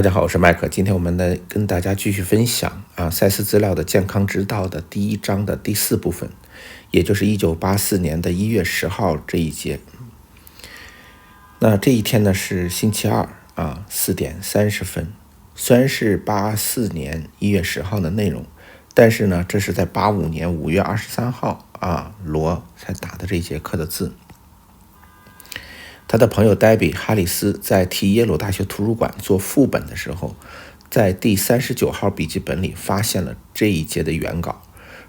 大家好，我是麦克。今天我们来跟大家继续分享赛斯资料的健康之道的第一章的第4部分，也就是1984年的1月10号这一节。那这一天呢是星期二4点30分。虽然是84年1月10号的内容，但是呢这是在85年5月23号罗才打的这一节课的字。他的朋友黛比·哈里斯在替耶鲁大学图书馆做副本的时候，在第39号笔记本里发现了这一节的原稿。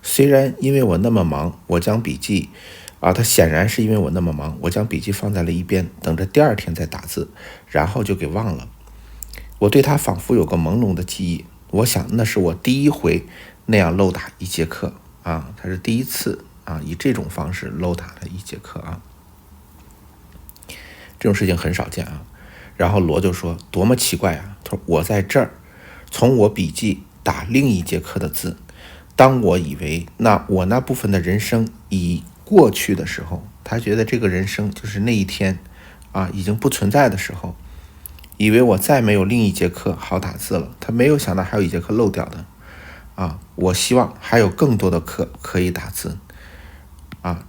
虽然因为我那么忙，我将笔记他显然是因为我那么忙，我将笔记放在了一边，等着第二天再打字，然后就给忘了。我对他仿佛有个朦胧的记忆，我想那是我第一回那样漏打一节课他是第一次以这种方式漏打了一节课这种事情很少见然后罗就说多么奇怪他说我在这儿从我笔记打另一节课的字，当我以为我那部分的人生已过去的时候，他觉得这个人生就是那一天已经不存在的时候，以为我再没有另一节课好打字了，他没有想到还有一节课漏掉的我希望还有更多的课可以打字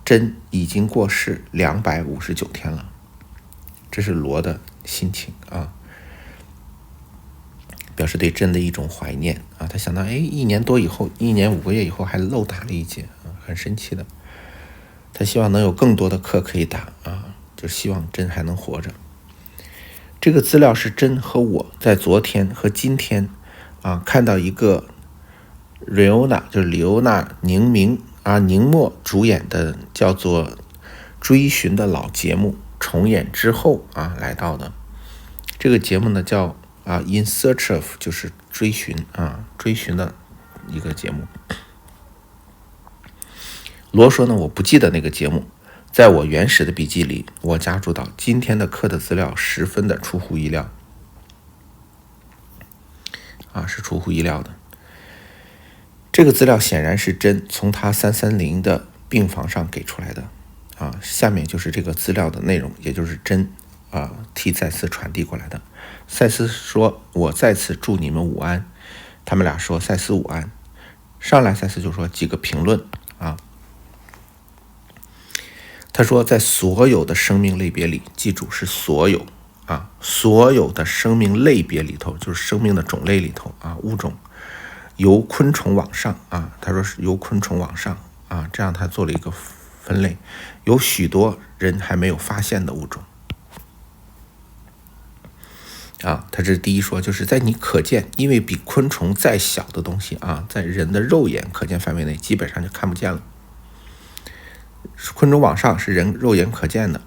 真已经过世259天了。这是罗的心情表示对真的一种怀念他想到1年多以后，1年5个月以后还漏打了一节很生气的。他希望能有更多的课可以打就希望真还能活着。这个资料是真和我在昨天和今天看到一个里欧娜宁默主演的叫做追寻的老节目重演之后来到的。这个节目呢叫In Search of， 就是追寻的一个节目。罗说呢，我不记得那个节目，在我原始的笔记里，我加注到今天的课的资料十分的出乎意料是出乎意料的。这个资料显然是真从他330的病房上给出来的下面就是这个资料的内容，也就是真替赛斯传递过来的。赛斯说我再次祝你们午安，他们俩说赛斯午安。上来赛斯就说几个评论他说在所有的生命类别里，记住是所有所有的生命类别里头，就是生命的种类里头物种由昆虫往上他说是由昆虫往上这样他做了一个分类，有许多人还没有发现的物种他这是第一说，就是在你可见，因为比昆虫再小的东西在人的肉眼可见范围内基本上就看不见了。昆虫往上是人肉眼可见的，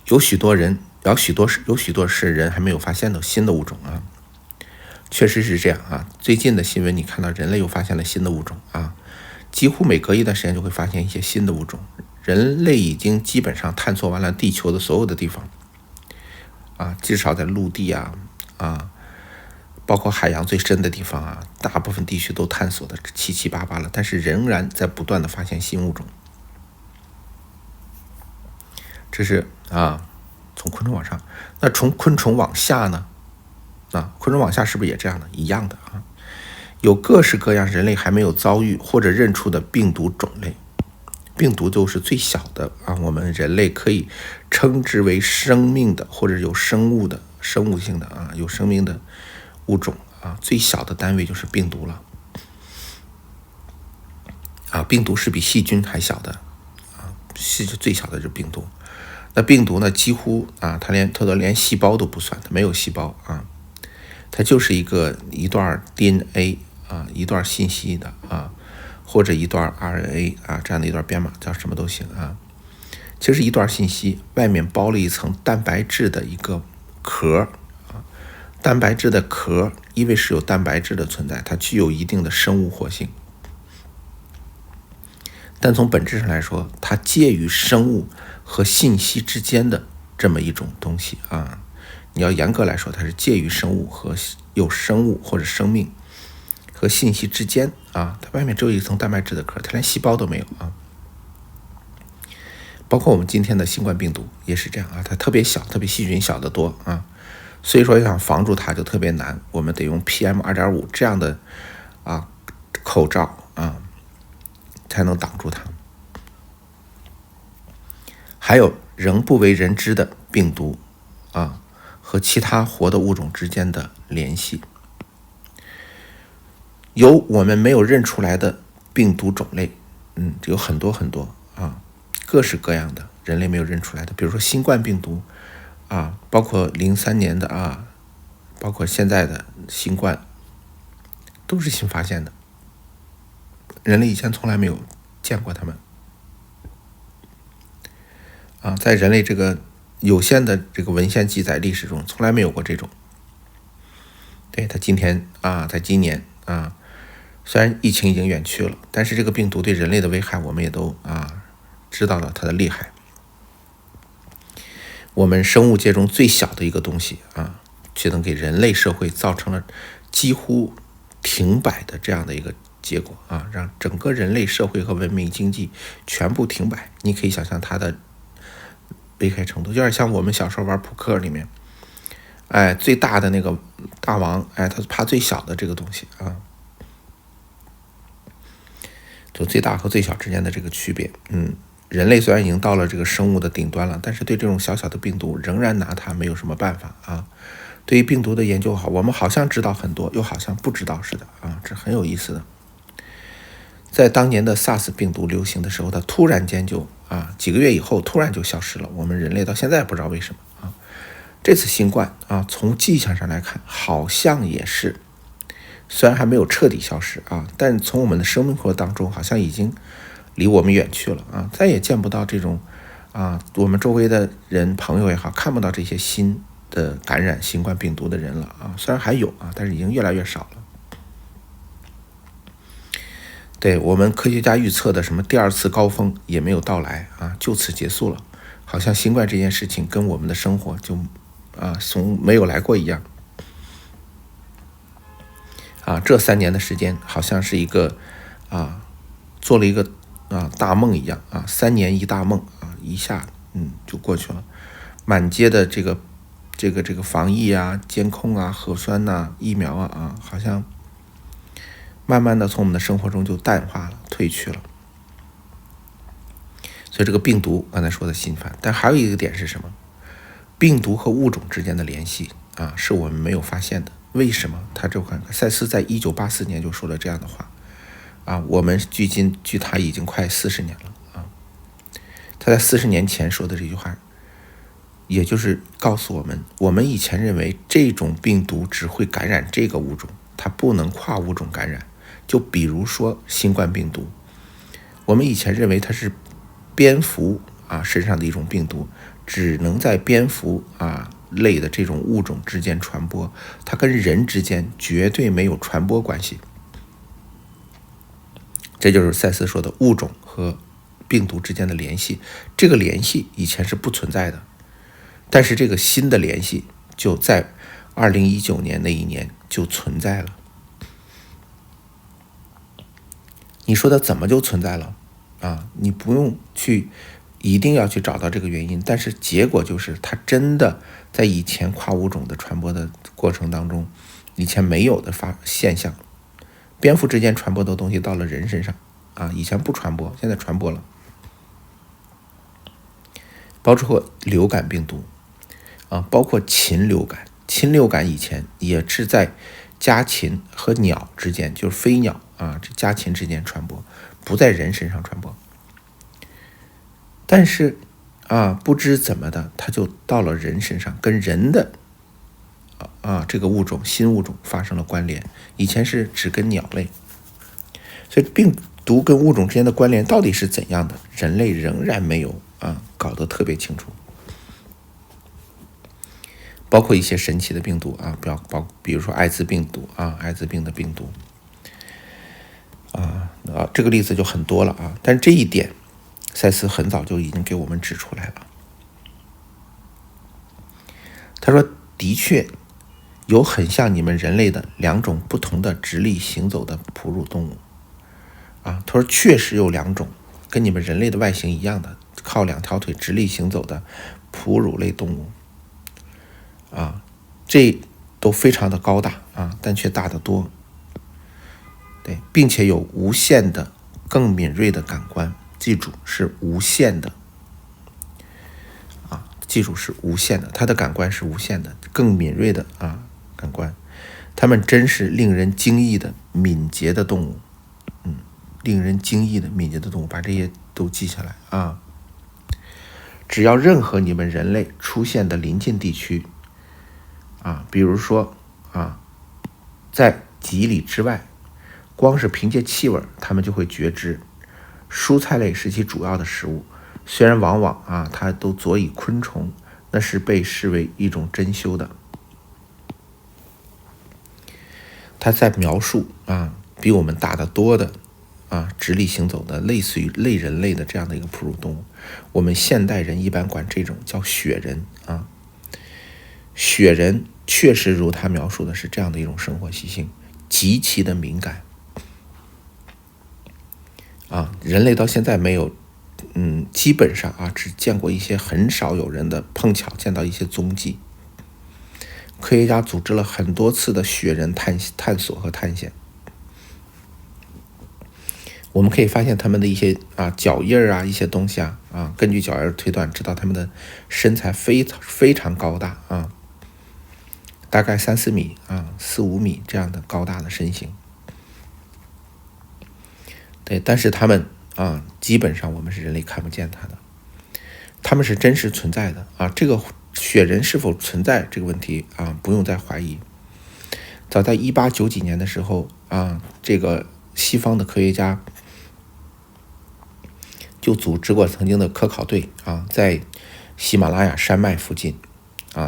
有许多是人还没有发现的新的物种确实是这样最近的新闻你看到人类又发现了新的物种几乎每隔一段时间就会发现一些新的物种。人类已经基本上探索完了地球的所有的地方至少在陆地包括海洋最深的地方大部分地区都探索的七七八八了，但是仍然在不断的发现新物种。这是从昆虫往上。那从昆虫往下呢昆虫往下是不是也这样的一样的有各式各样人类还没有遭遇或者认出的病毒种类。病毒就是最小的我们人类可以称之为生命的或者有生物性的有生命的物种最小的单位就是病毒了病毒是比细菌还小的最小的就是病毒。那病毒呢几乎它都连细胞都不算，它没有细胞它就是一段 DNA 一段信息的或者一段 RNA 这样的一段编码，叫什么都行其实一段信息外面包了一层蛋白质的一个壳蛋白质的壳因为是有蛋白质的存在，它具有一定的生物活性，但从本质上来说，它介于生物和信息之间的这么一种东西你要严格来说，它是介于生物和有生物或者生命和信息之间它外面只有一层蛋白质的壳，它连细胞都没有包括我们今天的新冠病毒也是这样它特别小，特别细菌小得多所以说想防住它就特别难，我们得用 PM2.5 这样的口罩才能挡住它。还有仍不为人知的病毒和其他活的物种之间的联系，有我们没有认出来的病毒种类，有很多很多各式各样的人类没有认出来的，比如说新冠病毒包括03年的包括现在的新冠，都是新发现的，人类以前从来没有见过它们在人类这个有限的这个文献记载历史中，从来没有过这种。对，它今天在今年虽然疫情已经远去了，但是这个病毒对人类的危害，我们也都知道了它的厉害。我们生物界中最小的一个东西却能给人类社会造成了几乎停摆的这样的一个结果让整个人类社会和文明经济全部停摆。你可以想象它的危害程度，有点像我们小时候玩扑克里面，最大的那个大王，他怕最小的这个东西就最大和最小之间的这个区别。人类虽然已经到了这个生物的顶端了，但是对这种小小的病毒仍然拿它没有什么办法对于病毒的研究我们好像知道很多，又好像不知道似的这很有意思的。在当年的 SARS 病毒流行的时候，它突然间就几个月以后突然就消失了，我们人类到现在不知道为什么这次新冠从迹象上来看，好像也是，虽然还没有彻底消失但从我们的生活当中好像已经离我们远去了再也见不到这种我们周围的人朋友也好，看不到这些新的感染新冠病毒的人了虽然还有但是已经越来越少了。对，我们科学家预测的什么第二次高峰也没有到来就此结束了，好像新冠这件事情跟我们的生活就从没有来过一样这3年的时间好像是一个做了一个大梦一样3年一大梦一下就过去了。满街的这个防疫监控核酸疫苗好像慢慢的从我们的生活中就淡化了，退去了。所以这个病毒刚才说的心烦，但还有一个点是什么？病毒和物种之间的联系是我们没有发现的。为什么？他这块塞斯在1984年就说了这样的话我们距他已经快40年了他在40年前说的这句话，也就是告诉我们，我们以前认为这种病毒只会感染这个物种，它不能跨物种感染。就比如说新冠病毒，我们以前认为它是蝙蝠身上的一种病毒，只能在蝙蝠类的这种物种之间传播，它跟人之间绝对没有传播关系。这就是塞斯说的物种和病毒之间的联系，这个联系以前是不存在的，但是这个新的联系就在2019年那一年就存在了。你说它怎么就存在了你不用一定要去找到这个原因，但是结果就是它真的在以前跨物种的传播的过程当中，以前没有的现象。蝙蝠之间传播的东西到了人身上以前不传播，现在传播了。包括流感病毒包括禽流感。禽流感以前也是在家禽和鸟之间，就是飞鸟这家禽之间传播，不在人身上传播。但是不知怎么的，它就到了人身上，跟人的这个物种新物种发生了关联。以前是只跟鸟类，所以病毒跟物种之间的关联到底是怎样的，人类仍然没有搞得特别清楚。包括一些神奇的病毒比如说艾滋病毒艾滋病的病毒这个例子就很多了但这一点塞斯很早就已经给我们指出来了。他说的确有很像你们人类的2种不同的直立行走的哺乳动物他说确实有2种跟你们人类的外形一样的靠2条腿直立行走的哺乳类动物这都非常的高大啊，但却大得多。对，并且有无限的更敏锐的感官，记住是无限的啊，记住是无限的，它的感官是无限的，更敏锐的感官，它们真是令人惊异的敏捷的动物，令人惊异的敏捷的动物，把这些都记下来啊。只要任何你们人类出现的临近地区啊，比如说在几里之外，光是凭借气味，他们就会觉知蔬菜类是其主要的食物。虽然往往它都佐以昆虫，那是被视为一种珍馐的。他在描述比我们大得多的直立行走的类似于类人类的这样的一个哺乳动物。我们现代人一般管这种叫雪人雪人确实如他描述的是这样的一种生活习性，极其的敏感人类到现在没有基本上只见过一些很少有人的碰巧见到一些踪迹。科学家组织了很多次的雪人探索和探险，我们可以发现他们的一些脚印一些东西根据脚印推断，知道他们的身材非常高大大概3-4米4-5米这样的高大的身形。对，但是他们基本上我们是人类看不见他的，他们是真实存在的这个雪人是否存在这个问题不用再怀疑。早在1890几年的时候这个西方的科学家就组织过曾经的科考队在喜马拉雅山脉附近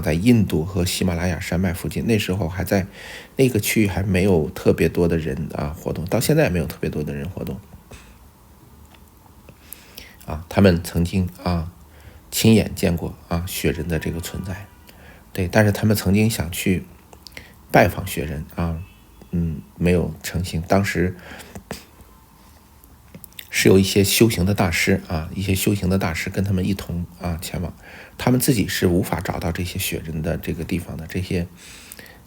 在印度和喜马拉雅山脉附近，那时候还在那个区域还没有特别多的人活动，到现在也没有特别多的人活动他们曾经亲眼见过雪人的这个存在。对，但是他们曾经想去拜访雪人没有成行。当时是有一些修行的大师跟他们一同前往，他们自己是无法找到这些雪人的这个地方的。这些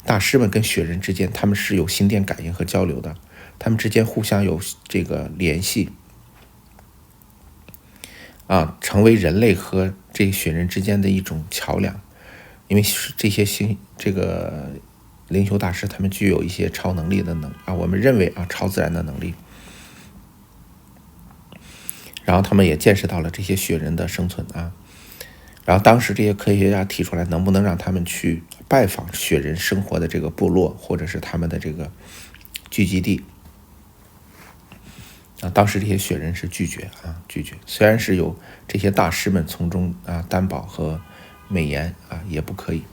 大师们跟雪人之间，他们是有心电感应和交流的，他们之间互相有这个联系成为人类和这雪人之间的一种桥梁。因为这些这个灵修大师他们具有一些超能力的我们认为超自然的能力。然后他们也见识到了这些雪人的生存然后当时这些科学家提出来，能不能让他们去拜访雪人生活的这个部落，或者是他们的这个聚集地当时这些雪人是拒绝。虽然是有这些大师们从中担保和美言也不可以。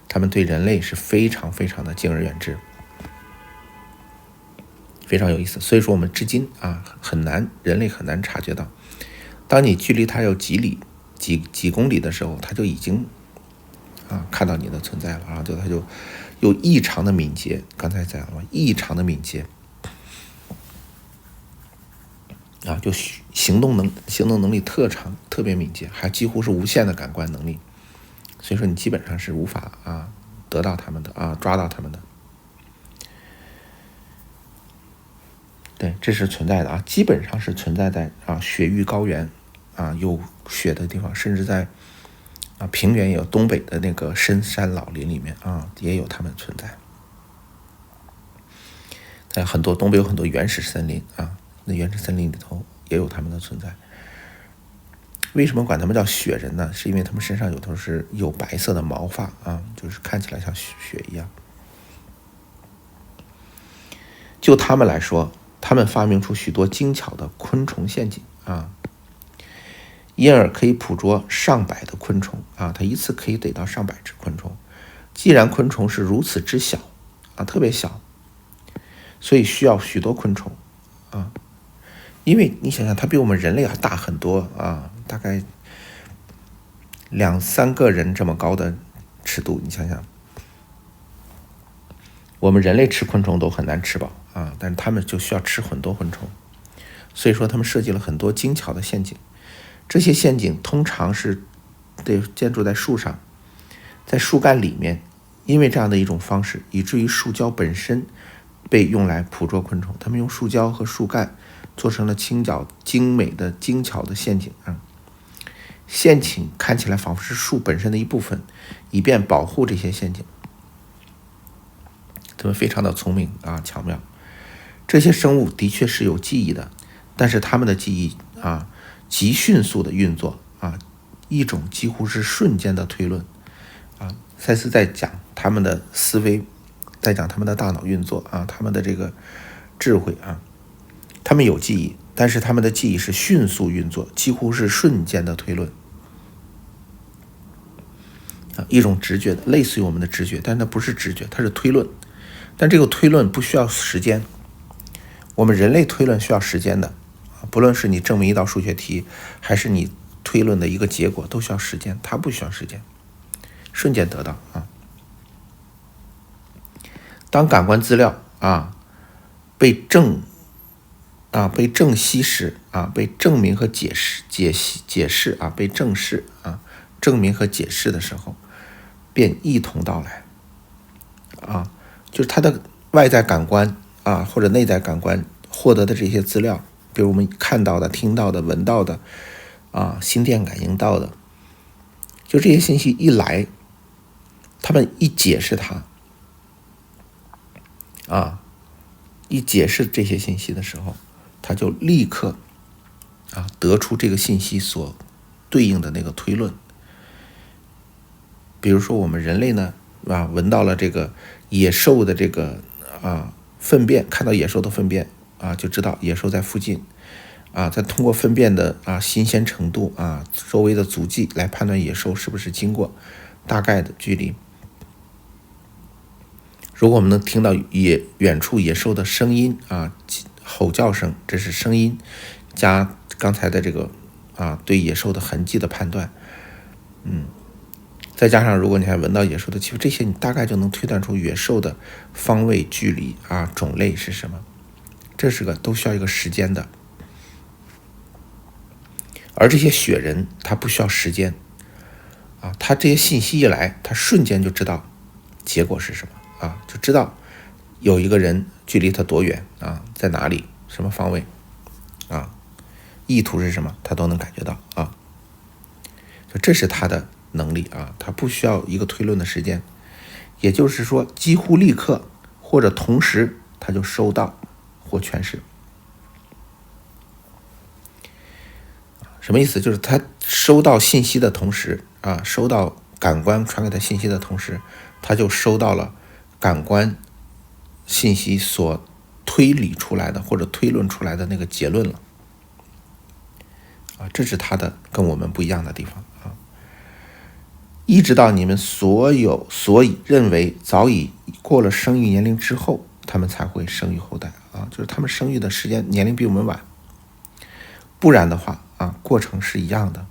他们对人类是非常非常的敬而远之，非常有意思。所以说我们至今人类很难察觉到，当你距离它有几公里的时候，它就已经看到你的存在了它就有异常的敏捷。刚才讲了异常的敏捷就行动能力特别敏捷，还几乎是无限的感官能力。所以说你基本上是无法得到他们的抓到他们的。对，这是存在的基本上是存在在雪域高原有雪的地方，甚至在平原也有，东北的那个深山老林里面也有它们存在。在东北有很多原始森林那原始森林里头也有它们的存在。为什么管他们叫雪人呢？是因为他们身上有白色的毛发就是看起来像雪一样。就他们来说，他们发明出许多精巧的昆虫陷阱因而可以捕捉上百的昆虫它一次可以逮到上百只昆虫。既然昆虫是如此之小特别小，所以需要许多昆虫因为你想想，它比我们人类还大很多大概2-3个人这么高的尺度。你想想，我们人类吃昆虫都很难吃饱但是他们就需要吃很多昆虫。所以说他们设计了很多精巧的陷阱。这些陷阱通常是得建筑在树上，在树干里面因为这样的一种方式，以至于树胶本身被用来捕捉昆虫。他们用树胶和树干做成了精美的精巧的陷阱啊。陷阱看起来仿佛是树本身的一部分，以便保护这些陷阱。他们非常的聪明啊，巧妙。这些生物的确是有记忆的，但是他们的记忆啊极迅速的运作啊，一种几乎是瞬间的推论啊。赛斯在讲他们的思维，在讲他们的大脑运作啊，他们的这个智慧啊，他们有记忆，但是他们的记忆是迅速运作，几乎是瞬间的推论啊，一种直觉的，类似于我们的直觉，但它不是直觉，它是推论。但这个推论不需要时间，我们人类推论需要时间的啊，不论是你证明一道数学题，还是你推论的一个结果，都需要时间，它不需要时间，瞬间得到啊。当感官资料啊被证析时啊，被证明和解释啊，被证实啊，证明和解释的时候，便一同到来啊，就是它的外在感官啊或者内在感官获得的这些资料，比如我们看到的、听到的、闻到的啊，心电感应到的，就这些信息一来，他们一解释它啊，一解释这些信息的时候，他就立刻啊得出这个信息所对应的那个推论。比如说我们人类呢啊闻到了这个野兽的这个粪便，看到野兽的粪便啊，就知道野兽在附近啊，再通过粪便的新鲜程度啊，周围的足迹来判断野兽是不是经过大概的距离。如果我们能听到远处野兽的声音啊，吼叫声，这是声音加刚才的这个对野兽的痕迹的判断，再加上如果你还闻到野兽的气味，这些你大概就能推断出野兽的方位、距离啊、种类是什么。这是都需要一个时间的，而这些雪人他不需要时间啊，他这些信息一来，他瞬间就知道结果是什么啊，就知道有一个人距离他多远啊，在哪里，什么方位啊，意图是什么，他都能感觉到啊。这是他的能力啊，他不需要一个推论的时间，也就是说几乎立刻或者同时他就收到或诠释。什么意思？就是他收到信息的同时啊，收到感官传给他信息的同时，他就收到了感官信息所推理出来的或者推论出来的那个结论了啊，这是他的跟我们不一样的地方啊。一直到你们所以认为早已过了生育年龄之后，他们才会生育后代啊，就是他们生育的时间年龄比我们晚，不然的话啊，过程是一样的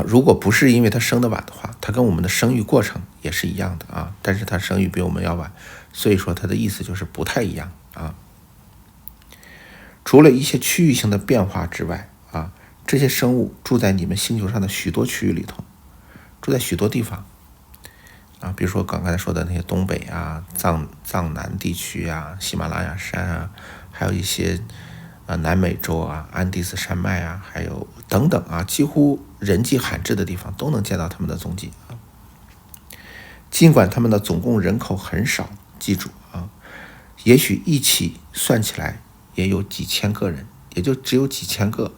如果不是因为他生的晚的话，他跟我们的生育过程也是一样的啊，但是他生育比我们要晚，所以说他的意思就是不太一样啊。除了一些区域性的变化之外啊，这些生物住在你们星球上的许多区域里头，住在许多地方啊，比如说刚才说的那些东北啊、藏南地区啊、喜马拉雅山啊，还有一些南美洲啊、安第斯山脉啊，还有等等啊，几乎人迹罕至的地方都能见到他们的踪迹啊。尽管他们的总共人口很少，记住啊，也许一起算起来也有几千个人，也就只有几千个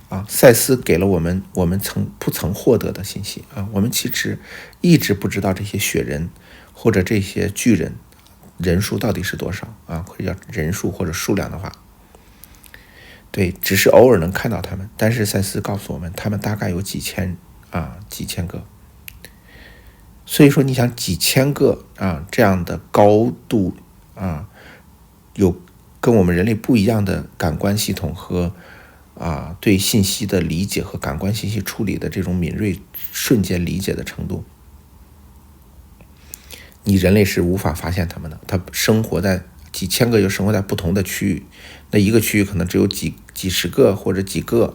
啊。赛斯给了我们不曾获得的信息啊，我们其实一直不知道这些雪人或者这些巨人人数到底是多少啊，或者叫人数或者数量的话，对，只是偶尔能看到他们，但是赛斯告诉我们，他们大概有几千个。所以说，你想几千个这样的高度有跟我们人类不一样的感官系统和对信息的理解和感官信息处理的这种敏锐瞬间理解的程度，你人类是无法发现他们的。他生活在几千个，又生活在不同的区域，那一个区域可能只有几十个或者几个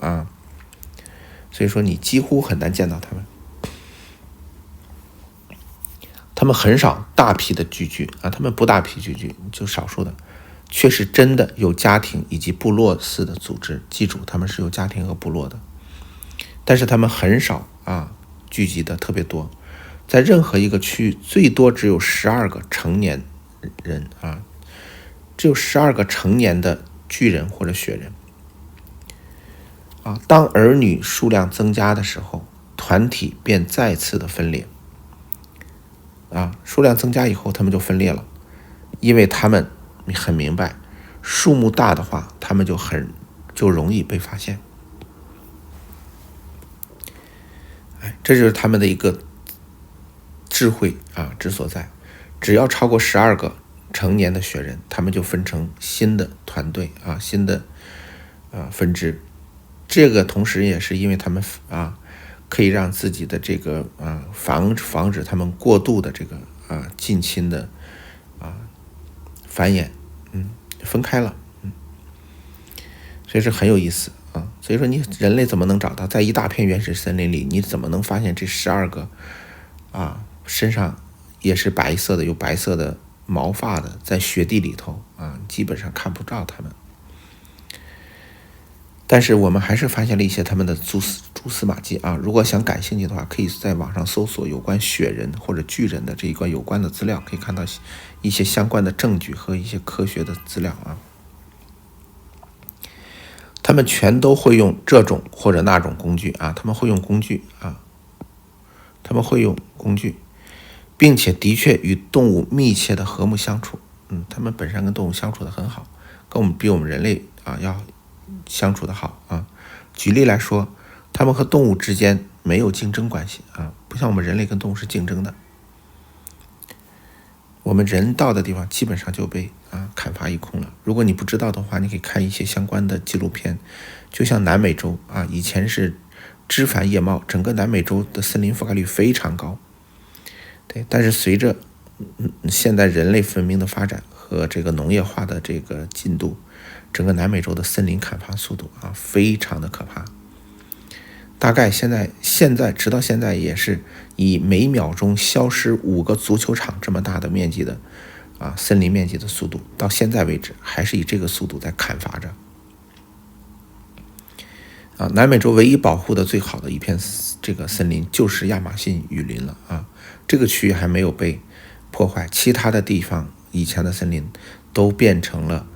所以说你几乎很难见到他们。他们很少大批的聚居啊，他们不大批聚居，就少数的，却是真的有家庭以及部落式的组织。记住，他们是有家庭和部落的，但是他们很少聚集的特别多，在任何一个区域最多只有12个成年人只有12个成年的巨人或者雪人当儿女数量增加的时候，团体便再次的分裂数量增加以后他们就分裂了，因为他们很明白数目大的话他们就容易被发现。这就是他们的一个智慧之所在。只要超过12个成年的雪人，他们就分成新的团队新的分支。这个同时也是因为他们可以让自己的这个防止他们过度的这个近亲的繁衍分开了所以是很有意思所以说你人类怎么能找到在一大片原始森林里，你怎么能发现这12个身上也是白色的有白色的毛发的在雪地里头基本上看不到他们。但是我们还是发现了一些他们的蛛丝马迹如果想感兴趣的话，可以在网上搜索有关雪人或者巨人的这一关有关的资料，可以看到一些相关的证据和一些科学的资料他们全都会用这种或者那种工具他们会用工具并且的确与动物密切的和睦相处他们本身跟动物相处的很好，比我们人类要相处的好举例来说，他们和动物之间没有竞争关系不像我们人类跟动物是竞争的。我们人到的地方基本上就被砍伐一空了。如果你不知道的话，你可以看一些相关的纪录片，就像南美洲以前是枝繁叶茂，整个南美洲的森林覆盖率非常高。对，但是随着现在人类文明的发展和这个农业化的这个进度，整个南美洲的森林砍伐速度非常的可怕。大概现在直到现在也是以每秒钟消失5个足球场这么大的面积的森林面积的速度，到现在为止还是以这个速度在砍伐着南美洲唯一保护的最好的一片这个森林就是亚马逊雨林了这个区域还没有被破坏，其他的地方以前的森林都变成了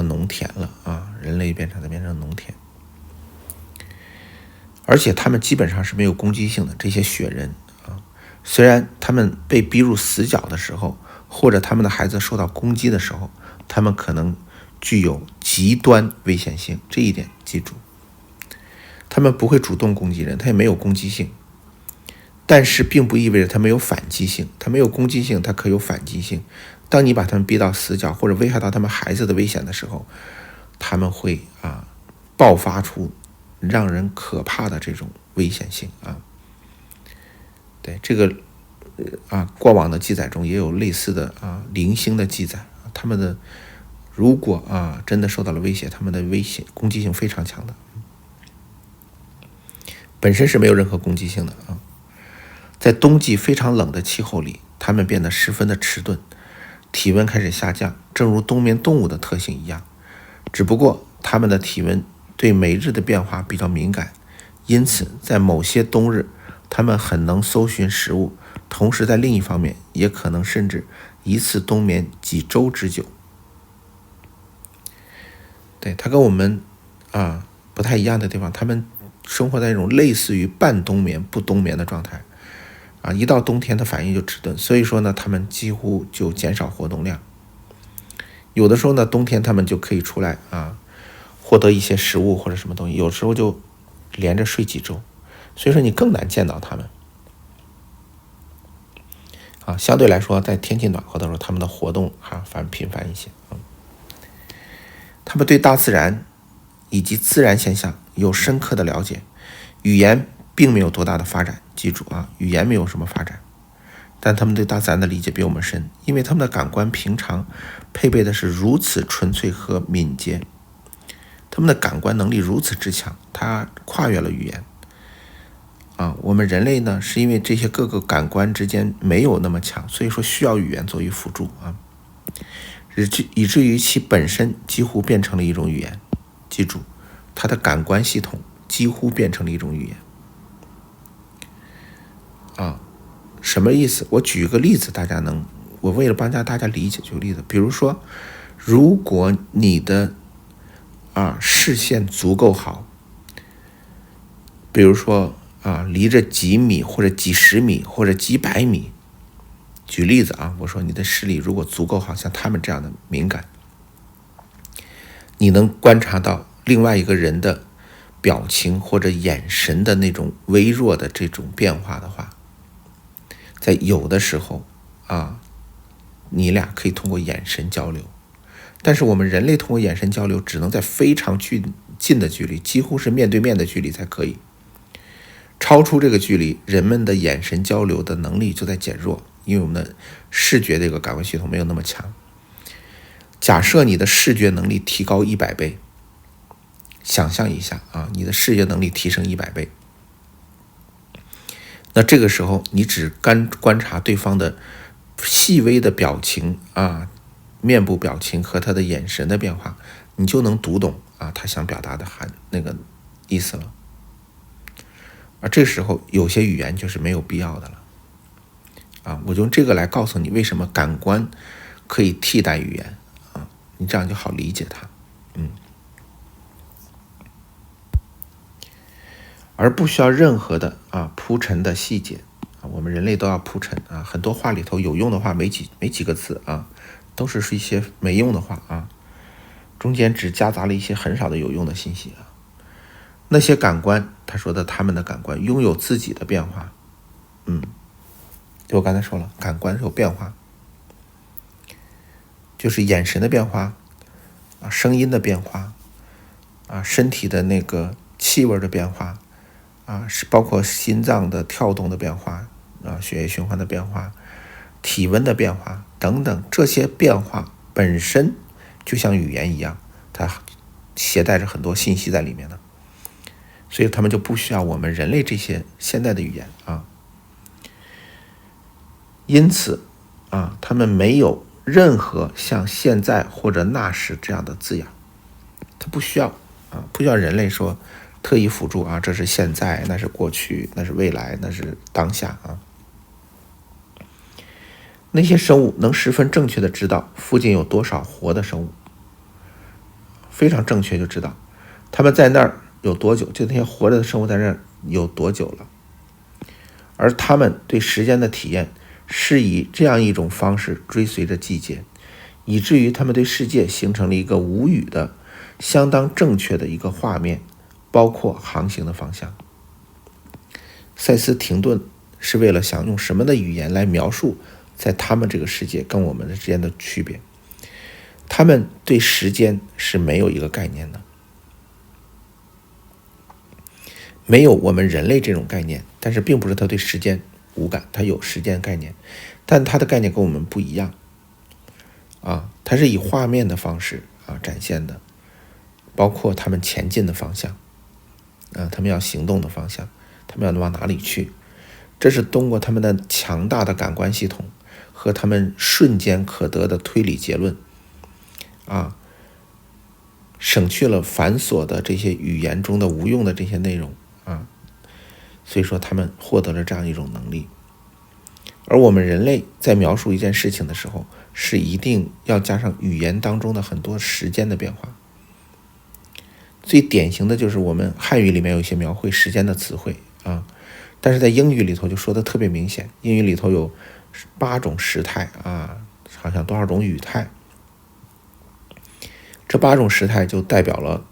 农田了人类变成农田。而且他们基本上是没有攻击性的，这些雪人虽然他们被逼入死角的时候，或者他们的孩子受到攻击的时候，他们可能具有极端危险性，这一点记住。他们不会主动攻击人，他也没有攻击性，但是并不意味着他没有反击性。他没有攻击性，他可有反击性。当你把他们逼到死角或者危害到他们孩子的危险的时候，他们会爆发出让人可怕的这种危险性对，这个过往的记载中也有类似的零星的记载他们的如果真的受到了威胁，他们的威胁攻击性非常强的，本身是没有任何攻击性的在冬季非常冷的气候里，他们变得十分的迟钝，体温开始下降，正如冬眠动物的特性一样，只不过他们的体温对每日的变化比较敏感，因此在某些冬日他们很能搜寻食物，同时在另一方面也可能甚至一次冬眠几周之久。对，它跟我们不太一样的地方，他们生活在一种类似于半冬眠不冬眠的状态一到冬天的反应就迟钝，所以说呢他们几乎就减少活动量。有的时候呢冬天他们就可以出来获得一些食物或者什么东西，有时候就连着睡几周，所以说你更难见到他们相对来说在天气暖和的时候，他们的活动反而频繁一些他们对大自然以及自然现象有深刻的了解，语言并没有多大的发展，记住语言没有什么发展，但他们对大自然的理解比我们深，因为他们的感官平常配备的是如此纯粹和敏捷他们的感官能力如此之强，它跨越了语言。我们人类呢，是因为这些各个感官之间没有那么强，所以说需要语言作为辅助以至于其本身几乎变成了一种语言。记住，它的感官系统几乎变成了一种语言。什么意思？我举个例子，我为了帮大家理解，举个例子，比如说，如果你的视线足够好，比如说离着几米或者几十米或者几百米，举例子我说你的视力如果足够好，像他们这样的敏感，你能观察到另外一个人的表情或者眼神的那种微弱的这种变化的话，在有的时候你俩可以通过眼神交流。但是我们人类通过眼神交流只能在非常近的距离，几乎是面对面的距离才可以。超出这个距离，人们的眼神交流的能力就在减弱，因为我们的视觉这个感官系统没有那么强。假设你的视觉能力提高100倍，想象一下你的视觉能力提升100倍，那这个时候你只观察对方的细微的表情面部表情和他的眼神的变化，你就能读懂他想表达的那个意思了。而这时候有些语言就是没有必要的了我用这个来告诉你为什么感官可以替代语言你这样就好理解它而不需要任何的铺陈的细节我们人类都要铺陈很多话里头有用的话没几个字都是一些没用的话中间只夹杂了一些很少的有用的信息那些感官，他说的他们的感官拥有自己的变化就我刚才说了，感官是有变化，就是眼神的变化声音的变化身体的那个气味的变化是包括心脏的跳动的变化血液循环的变化，体温的变化等等，这些变化本身就像语言一样，它携带着很多信息在里面的，所以他们就不需要我们人类这些现代的语言因此他们没有任何像现在或者那时这样的字眼，他不需要人类说特意辅助这是现在，那是过去，那是未来，那是当下那些生物能十分正确的知道附近有多少活的生物，非常正确就知道他们在那儿有多久，就那些活着的生物在那儿有多久了。而他们对时间的体验是以这样一种方式追随着季节，以至于他们对世界形成了一个无语的相当正确的一个画面，包括航行的方向。塞斯停顿是为了想用什么的语言来描述在他们这个世界跟我们之间的区别。他们对时间是没有一个概念的，没有我们人类这种概念，但是并不是他对时间无感，他有时间概念，但他的概念跟我们不一样他是以画面的方式展现的，包括他们前进的方向他们要行动的方向，他们要往哪里去，这是通过他们的强大的感官系统和他们瞬间可得的推理结论省去了繁琐的这些语言中的无用的这些内容所以说他们获得了这样一种能力。而我们人类在描述一件事情的时候，是一定要加上语言当中的很多时间的变化。最典型的就是我们汉语里面有一些描绘时间的词汇但是在英语里头就说的特别明显，英语里头有8种时态好像多少种语态，这8种时态就代表了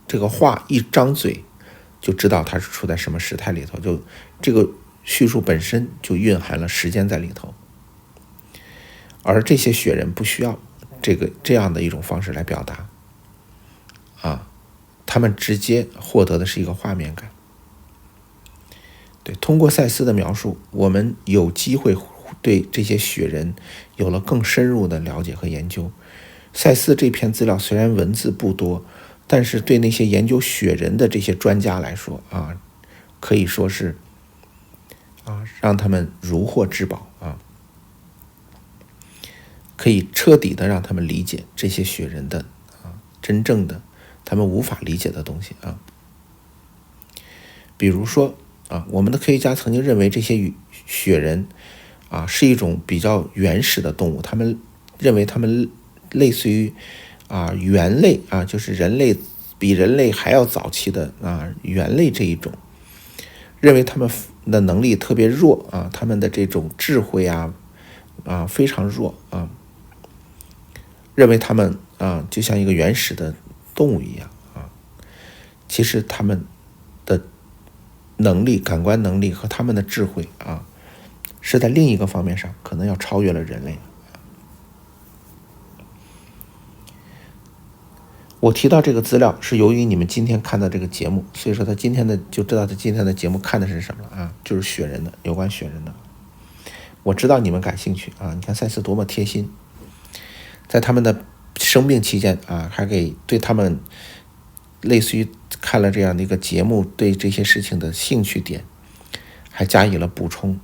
这个话一张嘴就知道它是处在什么时态里头，就这个叙述本身就蕴含了时间在里头。而这些雪人不需要这样的一种方式来表达他们直接获得的是一个画面感。对，通过塞斯的描述，我们有机会对这些雪人有了更深入的了解和研究。塞斯这篇资料虽然文字不多，但是对那些研究雪人的这些专家来说啊，可以说是让他们如获至宝啊，可以彻底的让他们理解这些雪人的真正的他们无法理解的东西啊。比如说我们的科学家曾经认为这些雪人是一种比较原始的动物，他们认为他们类似于猿类就是人类比人类还要早期的猿类这一种，认为他们的能力特别弱他们的这种智慧非常弱认为他们就像一个原始的动物一样其实他们的能力、感官能力和他们的智慧是在另一个方面上可能要超越了人类。我提到这个资料是由于你们今天看到这个节目，所以说就知道他今天的节目看的是什么了就是雪人的，有关雪人的。我知道你们感兴趣你看赛斯多么贴心，在他们的生病期间还给对他们类似于看了这样的一个节目，对这些事情的兴趣点还加以了补充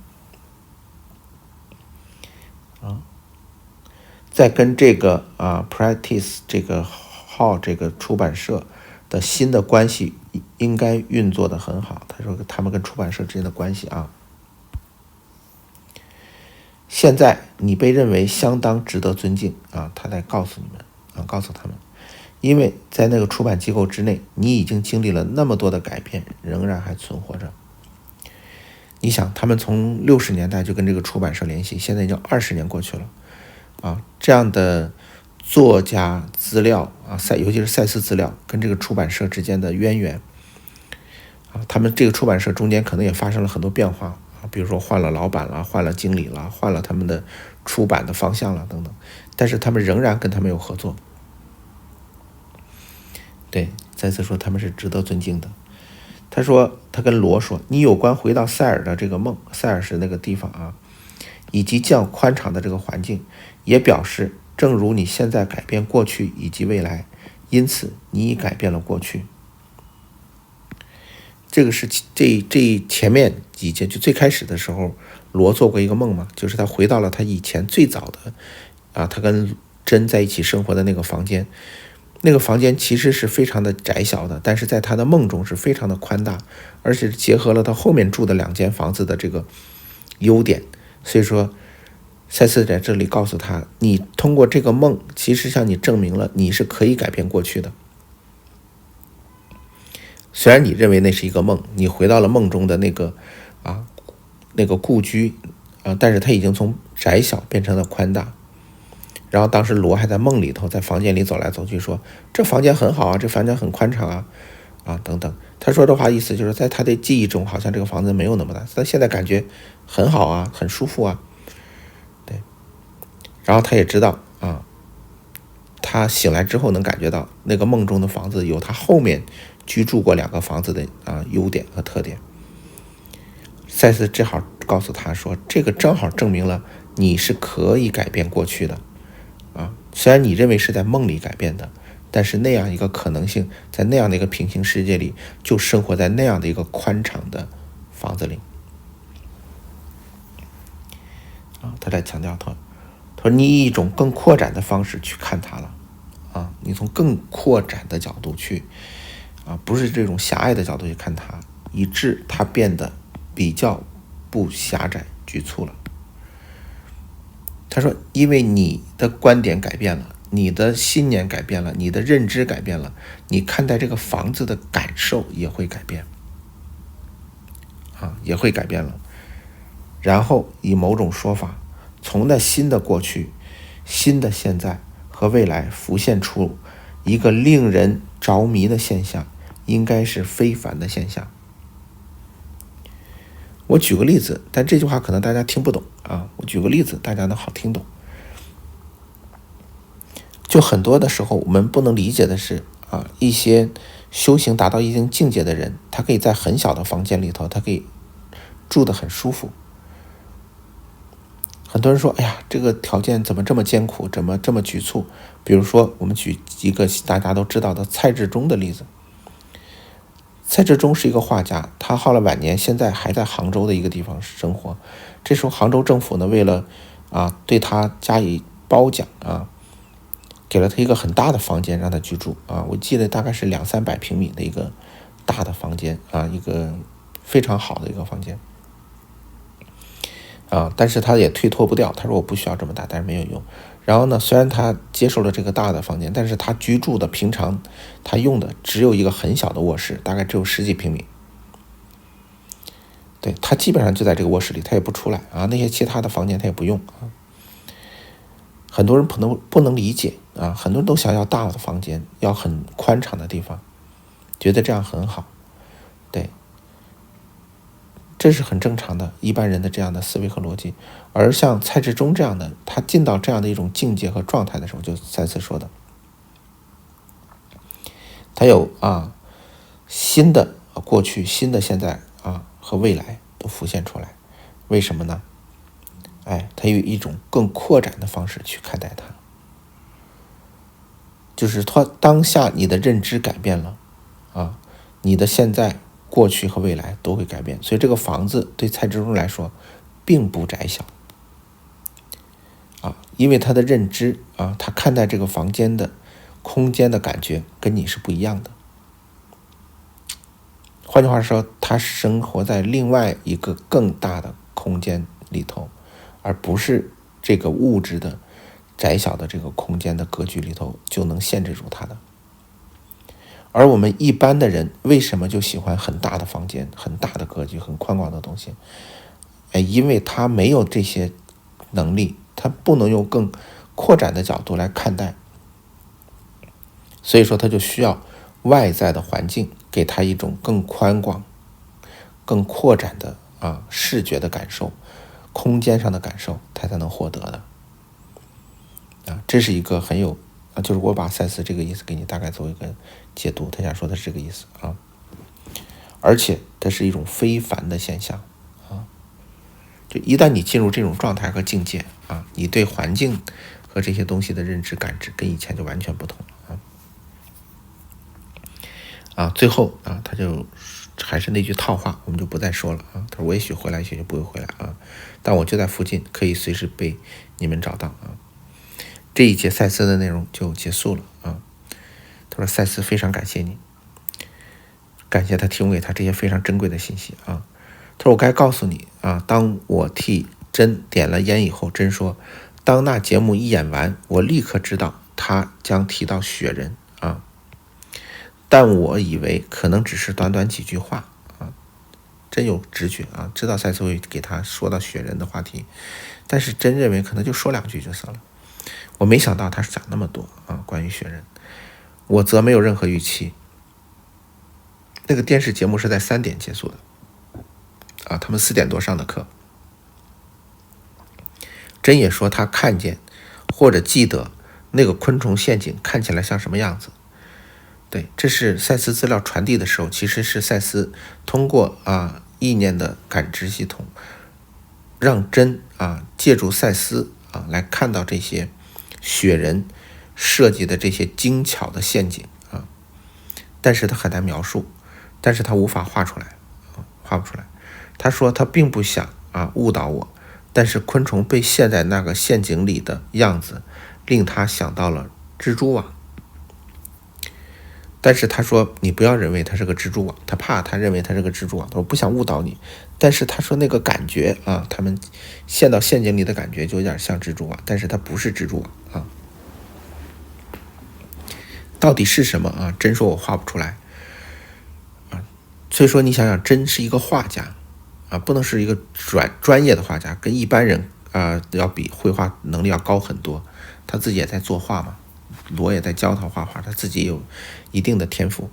在跟这个Practice 这个号这个出版社的新的关系应该运作的很好。他说他们跟出版社之间的关系现在你被认为相当值得尊敬他在告诉你们告诉他们，因为在那个出版机构之内，你已经经历了那么多的改变，仍然还存活着。你想，他们从60年代就跟这个出版社联系，现在已经20年过去了这样的作家资料尤其是赛斯资料跟这个出版社之间的渊源他们这个出版社中间可能也发生了很多变化比如说换了老板了，换了经理了，换了他们的出版的方向了等等，但是他们仍然跟他们有合作。对，再次说他们是值得尊敬的。他说他跟罗说，你有关回到塞尔的这个梦，塞尔是那个地方以及较宽敞的这个环境，也表示正如你现在改变过去以及未来，因此你已改变了过去。这个是这前面几节就最开始的时候，罗做过一个梦嘛，就是他回到了他以前最早的他跟珍在一起生活的那个房间。那个房间其实是非常的窄小的，但是在他的梦中是非常的宽大，而且结合了他后面住的2间房子的这个优点。所以说赛斯在这里告诉他，你通过这个梦其实向你证明了你是可以改变过去的。虽然你认为那是一个梦，你回到了梦中的那个故居但是它已经从窄小变成了宽大。然后当时罗还在梦里头，在房间里走来走去，说这房间很好这房间很宽敞等等。他说的话意思就是在他的记忆中好像这个房子没有那么大，但现在感觉很好很舒服对。然后他也知道他醒来之后能感觉到那个梦中的房子有他后面居住过2个房子的优点和特点。赛斯正好告诉他说，这个正好证明了你是可以改变过去的虽然你认为是在梦里改变的，但是那样一个可能性，在那样的一个平行世界里，就生活在那样的一个宽敞的房子里他在强调他说你以一种更扩展的方式去看它了你从更扩展的角度去不是这种狭隘的角度去看它，以致它变得比较不狭窄局促了。他说因为你的观点改变了，你的信念改变了，你的认知改变了，你看待这个房子的感受也会改变也会改变了。然后以某种说法，从那新的过去、新的现在和未来浮现出一个令人着迷的现象，应该是非凡的现象。我举个例子，但这句话可能大家听不懂我举个例子大家能好听懂。就很多的时候我们不能理解的是一些修行达到一定境界的人，他可以在很小的房间里头，他可以住得很舒服很多人说，哎呀，这个条件怎么这么艰苦，怎么这么局促？比如说，我们举一个大家都知道的蔡志忠的例子。蔡志忠是一个画家，他到了晚年，现在还在杭州的一个地方生活。这时候，杭州政府呢，为了对他加以褒奖给了他一个很大的房间让他居住我记得大概是200-300平米的一个大的房间一个非常好的一个房间但是他也推脱不掉，他说我不需要这么大，但是没有用。然后呢，虽然他接受了这个大的房间，但是他居住的平常他用的只有一个很小的卧室，大概只有10几平米。对，他基本上就在这个卧室里，他也不出来那些其他的房间他也不用很多人不能理解很多人都想要大的房间，要很宽敞的地方，觉得这样很好。对，这是很正常的一般人的这样的思维和逻辑。而像蔡志忠这样的，他进到这样的一种境界和状态的时候，就再次说的，他有新的过去、新的现在和未来都浮现出来。为什么呢？他有一种更扩展的方式去看待它，就是他当下你的认知改变了你的现在、过去和未来都会改变。所以这个房子对蔡志忠来说并不窄小因为他的认知他看待这个房间的空间的感觉跟你是不一样的。换句话说，他生活在另外一个更大的空间里头，而不是这个物质的窄小的这个空间的格局里头就能限制住他的。而我们一般的人为什么就喜欢很大的房间、很大的格局、很宽广的东西？因为他没有这些能力，他不能用更扩展的角度来看待，所以说他就需要外在的环境给他一种更宽广、更扩展的视觉的感受、空间上的感受，他才能获得的这是一个很有就是我把赛斯这个意思给你大概做一个解读，他想说的是这个意思而且它是一种非凡的现象就一旦你进入这种状态和境界你对环境和这些东西的认知感知跟以前就完全不同了最后他就还是那句套话，我们就不再说了他说我也许回来，也许就不会回来但我就在附近，可以随时被你们找到这一节赛斯的内容就结束了他说赛斯非常感谢你，感谢他提供给他这些非常珍贵的信息他说我该告诉你当我替珍点了烟以后，珍说当那节目一演完，我立刻知道他将提到雪人但我以为可能只是短短几句话真有直觉知道赛斯会给他说到雪人的话题，但是真认为可能就说2句就算了。我没想到他是讲那么多关于雪人，我则没有任何预期。那个电视节目是在3点结束的他们4点多上的课。真也说他看见或者记得那个昆虫陷阱看起来像什么样子。对，这是赛斯资料传递的时候，其实是赛斯通过意念的感知系统，让真借助赛斯来看到这些雪人设计的这些精巧的陷阱但是他很难描述，但是他无法画出来画不出来。他说他并不想误导我，但是昆虫被陷在那个陷阱里的样子令他想到了蜘蛛网。但是他说你不要认为它是个蜘蛛网，他怕他认为它是个蜘蛛网，我不想误导你。但是他说那个感觉他们陷到陷阱里的感觉就有点像蜘蛛网，但是它不是蜘蛛网到底是什么真说我画不出来所以说你想想，真是一个画家不能是一个专业的画家，跟一般人要比绘画能力要高很多。他自己也在作画嘛，罗也在教他画画，他自己有一定的天赋。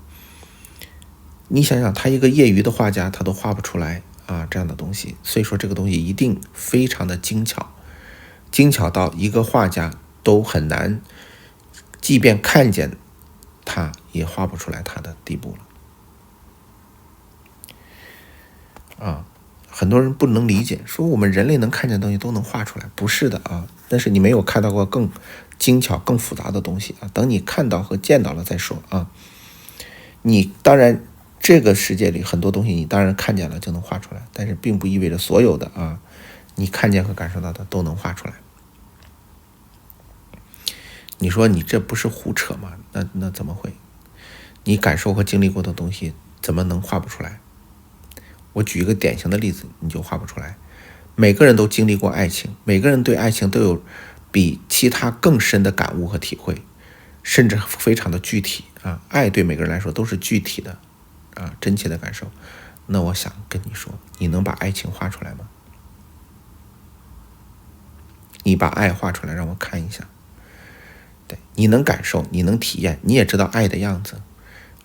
你想想，他一个业余的画家，他都画不出来这样的东西，所以说这个东西一定非常的精巧，精巧到一个画家都很难，即便看见他也画不出来他的地步了很多人不能理解，说我们人类能看见的东西都能画出来，不是的啊。但是你没有看到过更精巧、更复杂的东西啊。等你看到和见到了再说啊。你当然这个世界里很多东西你当然看见了就能画出来，但是并不意味着所有的啊你看见和感受到的都能画出来。你说你这不是胡扯吗？那怎么会？你感受和经历过的东西怎么能画不出来？我举一个典型的例子，你就画不出来。每个人都经历过爱情，每个人对爱情都有比其他更深的感悟和体会，甚至非常的具体啊。爱对每个人来说都是具体的啊，真切的感受。那我想跟你说，你能把爱情画出来吗？你把爱画出来让我看一下。对，你能感受，你能体验，你也知道爱的样子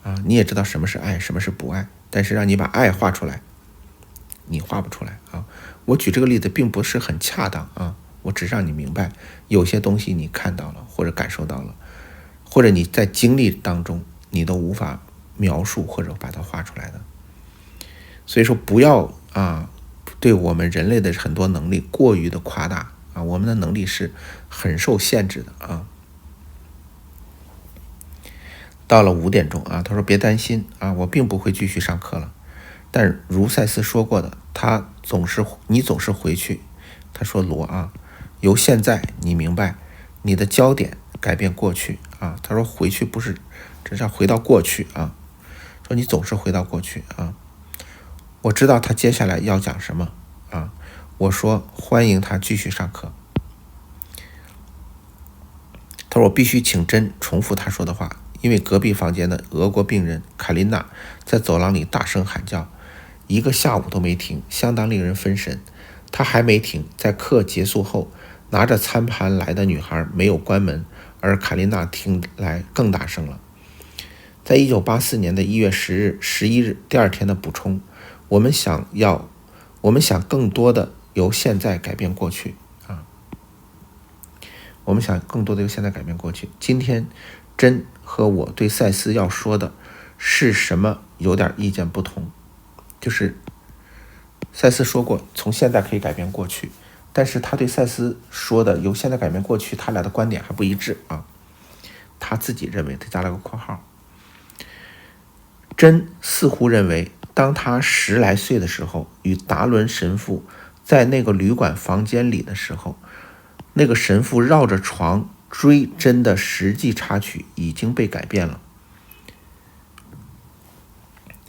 啊，你也知道什么是爱，什么是不爱，但是让你把爱画出来，你画不出来啊。我举这个例子并不是很恰当啊，我只让你明白，有些东西你看到了或者感受到了，或者你在经历当中你都无法描述或者把它画出来的。所以说不要对我们人类的很多能力过于的夸大啊，我们的能力是很受限制的啊。到了5点钟啊，他说别担心啊，我并不会继续上课了。但如赛斯说过的，你总是回去。他说罗啊，由现在你明白，你的焦点改变过去啊。他说回去不是，这是要回到过去啊。说你总是回到过去啊。我知道他接下来要讲什么啊。我说欢迎他继续上课。他说我必须请真重复他说的话，因为隔壁房间的俄国病人卡琳娜在走廊里大声喊叫，1个下午都没停，相当令人分神。他还没停，在课结束后，拿着餐盘来的女孩没有关门，而卡琳娜听来更大声了。在1984年的1月10日、11日，第二天的补充，我们想更多的由现在改变过去啊。我们想更多的由现在改变过去。今天真和我对赛斯要说的是什么有点意见不同，就是赛斯说过从现在可以改变过去，但是他对赛斯说的由现在改变过去，他俩的观点还不一致啊。他自己认为，他加了个括号，真似乎认为当他10来岁的时候，与达伦神父在那个旅馆房间里的时候，那个神父绕着床追真的实际插曲已经被改变了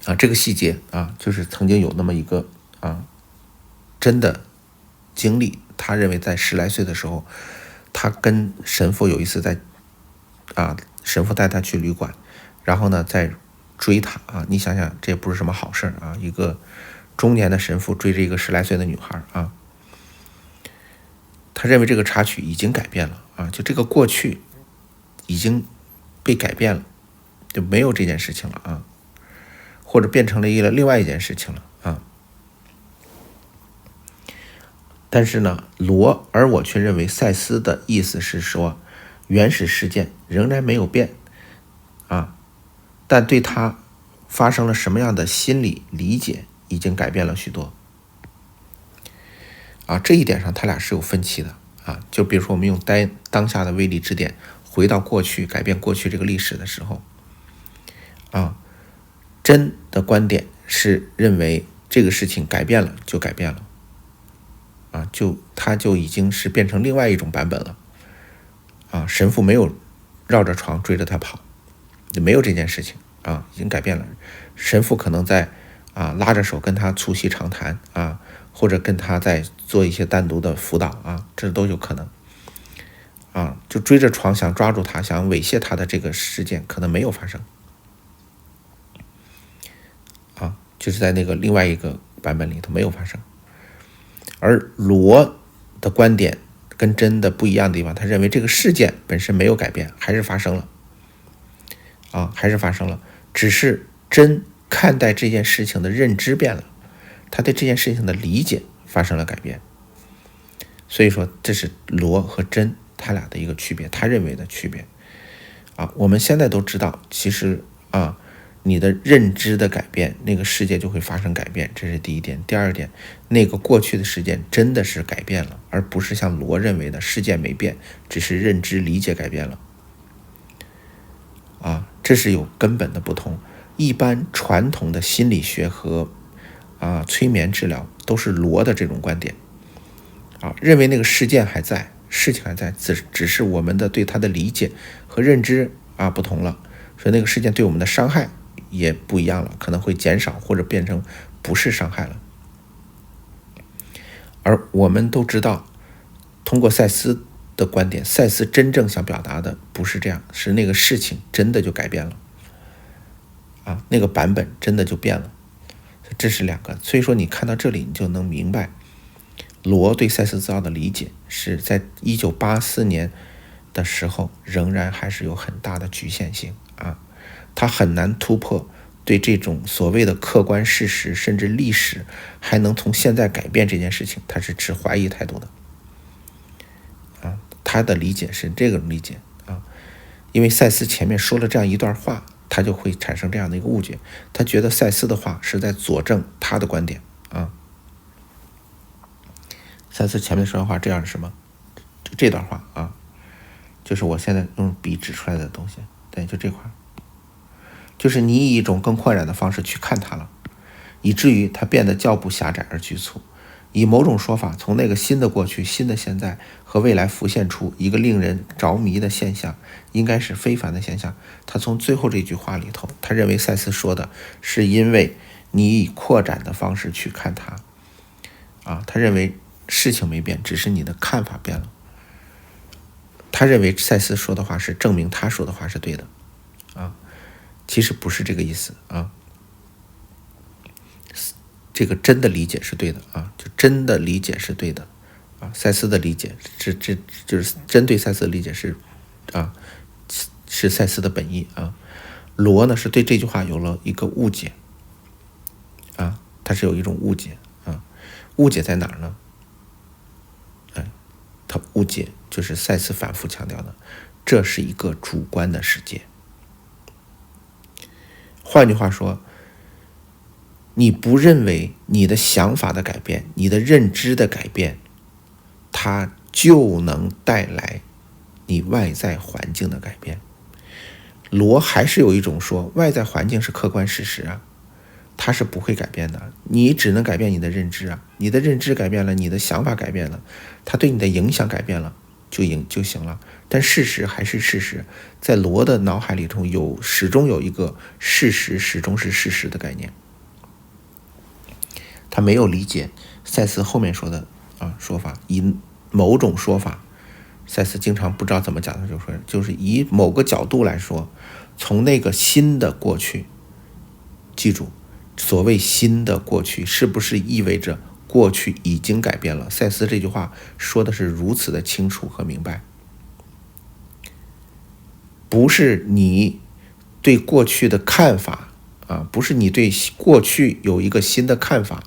啊。这个细节啊，就是曾经有那么一个真的经历。他认为在10来岁的时候，他跟神父有一次神父带他去旅馆，然后呢在追他啊。你想想，这也不是什么好事啊，一个中年的神父追着一个10来岁的女孩啊。他认为这个插曲已经改变了啊，就这个过去已经被改变了，就没有这件事情了啊，或者变成了另外一件事情了啊。但是呢，而我却认为赛斯的意思是说，原始事件仍然没有变啊，但对他发生了什么样的心理理解已经改变了许多啊。这一点上他俩是有分歧的啊。就比如说我们用当下的威力之点回到过去，改变过去这个历史的时候啊，真的观点是认为这个事情改变了就改变了啊，他就已经是变成另外一种版本了啊。神父没有绕着床追着他跑，就没有这件事情啊，已经改变了。神父可能在拉着手跟他促膝长谈啊，或者跟他在做一些单独的辅导啊，这都有可能啊。就追着床想抓住他，想猥亵他的这个事件可能没有发生啊，就是在那个另外一个版本里头没有发生。而罗的观点跟真的不一样的地方，他认为这个事件本身没有改变，还是发生了啊，还是发生了，只是真看待这件事情的认知变了，他对这件事情的理解发生了改变。所以说这是罗和真他俩的一个区别，他认为的区别啊。我们现在都知道，其实你的认知的改变，那个世界就会发生改变，这是第一点。第二点，那个过去的事件真的是改变了，而不是像罗认为的事件没变，只是认知理解改变了。这是有根本的不同。一般传统的心理学和催眠治疗都是罗的这种观点，认为那个事件还在，事情还在，只是我们的对它的理解和认知不同了，所以那个事件对我们的伤害也不一样了，可能会减少或者变成不是伤害了。而我们都知道，通过赛斯的观点，赛斯真正想表达的不是这样，是那个事情真的就改变了，那个版本真的就变了。这是两个，所以说你看到这里，你就能明白，罗对赛斯资料的理解是在1984年的时候，仍然还是有很大的局限性他很难突破对这种所谓的客观事实甚至历史还能从现在改变这件事情，他是持怀疑态度的他的理解是这个理解因为赛斯前面说了这样一段话，他就会产生这样的一个误解，他觉得赛斯的话是在佐证他的观点赛斯前面说的话这样是什么？就这段话就是我现在用笔指出来的东西，对，就这块，就是你以一种更扩展的方式去看它了，以至于它变得较不狭窄而局促。以某种说法，从那个新的过去、新的现在和未来浮现出一个令人着迷的现象，应该是非凡的现象。他从最后这句话里头，他认为赛斯说的是因为你以扩展的方式去看它他认为事情没变，只是你的看法变了。他认为赛斯说的话是证明他说的话是对的其实不是这个意思这个真的理解是对的就真的理解是对的赛斯的理解这就是针对赛斯的理解是赛斯的本意罗呢是对这句话有了一个误解他是有一种误解误解在哪儿呢？他误解就是赛斯反复强调的，这是一个主观的世界。换句话说，你不认为你的想法的改变，你的认知的改变，它就能带来你外在环境的改变。罗还是有一种说外在环境是客观事实它是不会改变的，你只能改变你的认知你的认知改变了，你的想法改变了，它对你的影响改变了就行了。但事实还是事实，在罗的脑海里头始终有一个事实始终是事实的概念。他没有理解赛斯后面说的说法，以某种说法，赛斯经常不知道怎么讲的，就是以某个角度来说，从那个新的过去，记住所谓新的过去是不是意味着过去已经改变了？赛斯这句话说的是如此的清楚和明白，不是你对过去的看法不是你对过去有一个新的看法，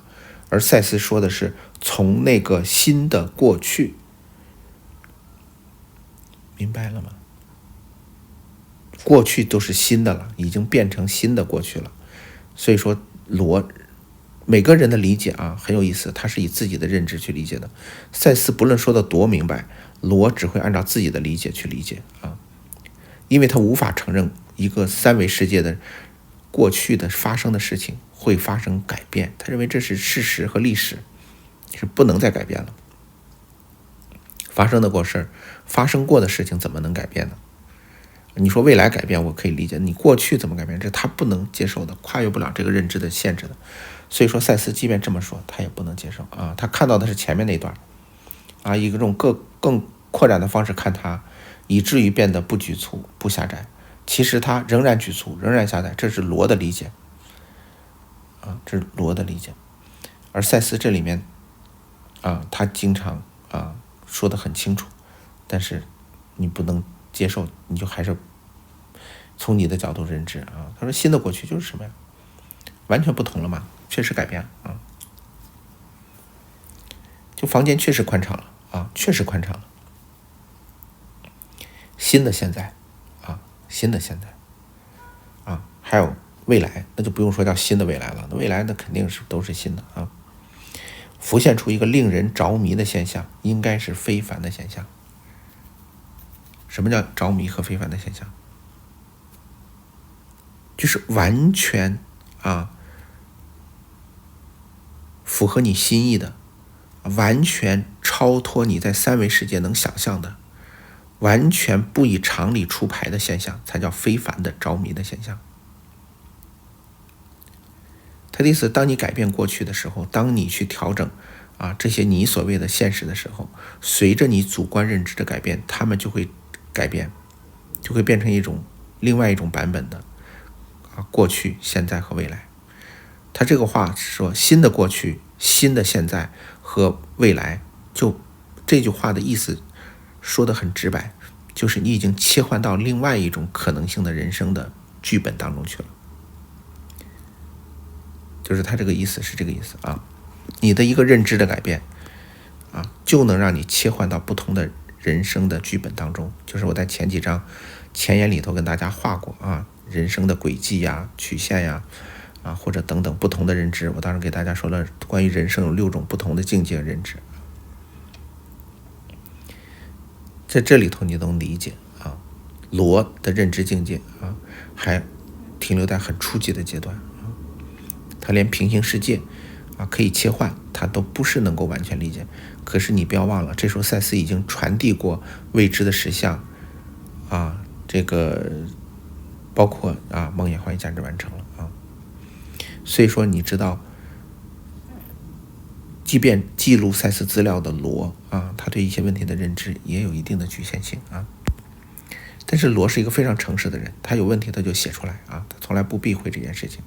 而赛斯说的是从那个新的过去，明白了吗？过去都是新的了，已经变成新的过去了。所以说每个人的理解很有意思，他是以自己的认知去理解的。赛斯不论说的多明白，罗只会按照自己的理解去理解因为他无法承认一个三维世界的过去的发生的事情会发生改变，他认为这是事实和历史，是不能再改变了。发生过的事情怎么能改变呢？你说未来改变我可以理解，你过去怎么改变，这他不能接受的，跨越不了这个认知的限制的。所以说赛斯即便这么说，他也不能接受他看到的是前面那段以一种更扩展的方式看他，以至于变得不局促不狭窄。其实他仍然局促仍然狭窄，这是罗的理解这是罗的理解。而赛斯这里面他经常说得很清楚，但是你不能接受，你就还是从你的角度认知他说新的过去就是什么呀？完全不同了嘛，确实改变了就房间确实宽敞了确实宽敞了。新的现在新的现在还有未来，那就不用说叫新的未来了，那未来那肯定是都是新的啊。浮现出一个令人着迷的现象，应该是非凡的现象。什么叫着迷和非凡的现象？就是完全符合你心意的，完全超脱你在三维世界能想象的，完全不以常理出牌的现象，才叫非凡的着迷的现象。他的意思，当你改变过去的时候，当你去调整这些你所谓的现实的时候，随着你主观认知的改变，他们就会改变，就会变成另外一种版本的过去、现在和未来。他这个话是说，新的过去、新的现在和未来，就这句话的意思说得很直白，就是你已经切换到另外一种可能性的人生的剧本当中去了。就是他这个意思是这个意思你的一个认知的改变就能让你切换到不同的人生的剧本当中。就是我在前几章前言里头跟大家画过人生的轨迹曲线或者等等不同的认知。我当时给大家说了，关于人生有6种不同的境界认知，在这里头你能理解罗的认知境界还停留在很初级的阶段他连平行世界可以切换，他都不是能够完全理解。可是你不要忘了，这时候赛斯已经传递过未知的实相这个包括梦魇幻觉价值完成了所以说你知道，即便记录赛斯资料的罗他对一些问题的认知也有一定的局限性但是罗是一个非常诚实的人，他有问题他就写出来他从来不避讳这件事情。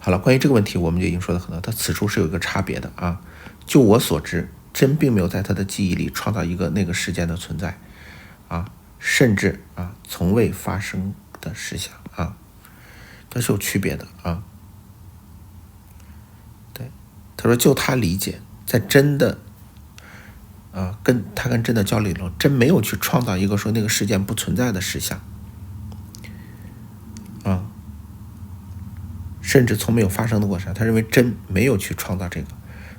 好了，关于这个问题我们就已经说的很多，他此处是有一个差别的就我所知，真并没有在他的记忆里创造一个那个事件的存在甚至从未发生的事项它是有区别的对，他说就他理解，在真的跟真的交流中，真没有去创造一个说那个事件不存在的事项甚至从没有发生的过程。他认为真没有去创造这个，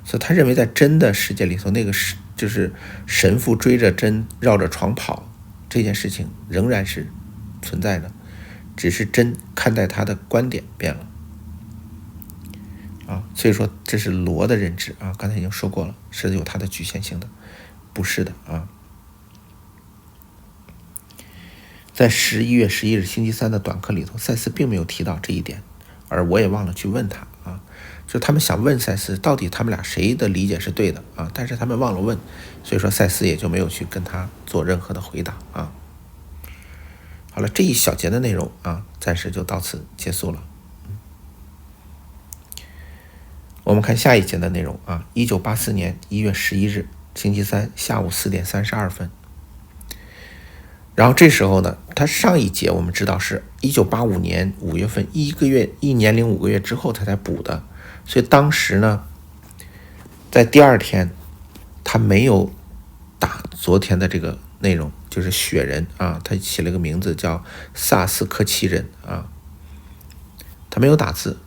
所以他认为在真的世界里头，那个就是神父追着真绕着床跑这件事情仍然是存在的，只是真看待他的观点变了所以说这是罗的认知刚才已经说过了，是有它的局限性的，不是的在11月11日星期三的短课里头，赛斯并没有提到这一点，而我也忘了去问他就他们想问赛斯到底他们俩谁的理解是对的但是他们忘了问，所以说赛斯也就没有去跟他做任何的回答好了，这一小节的内容暂时就到此结束了。我们看下一节的内容1984年1月11日星期三下午4点32分。然后这时候呢，他上一节我们知道是1985年5月份1年零5个月之后他才补的，所以当时呢，在第二天他没有打昨天的这个内容，就是雪人他起了个名字叫萨斯科奇人他没有打字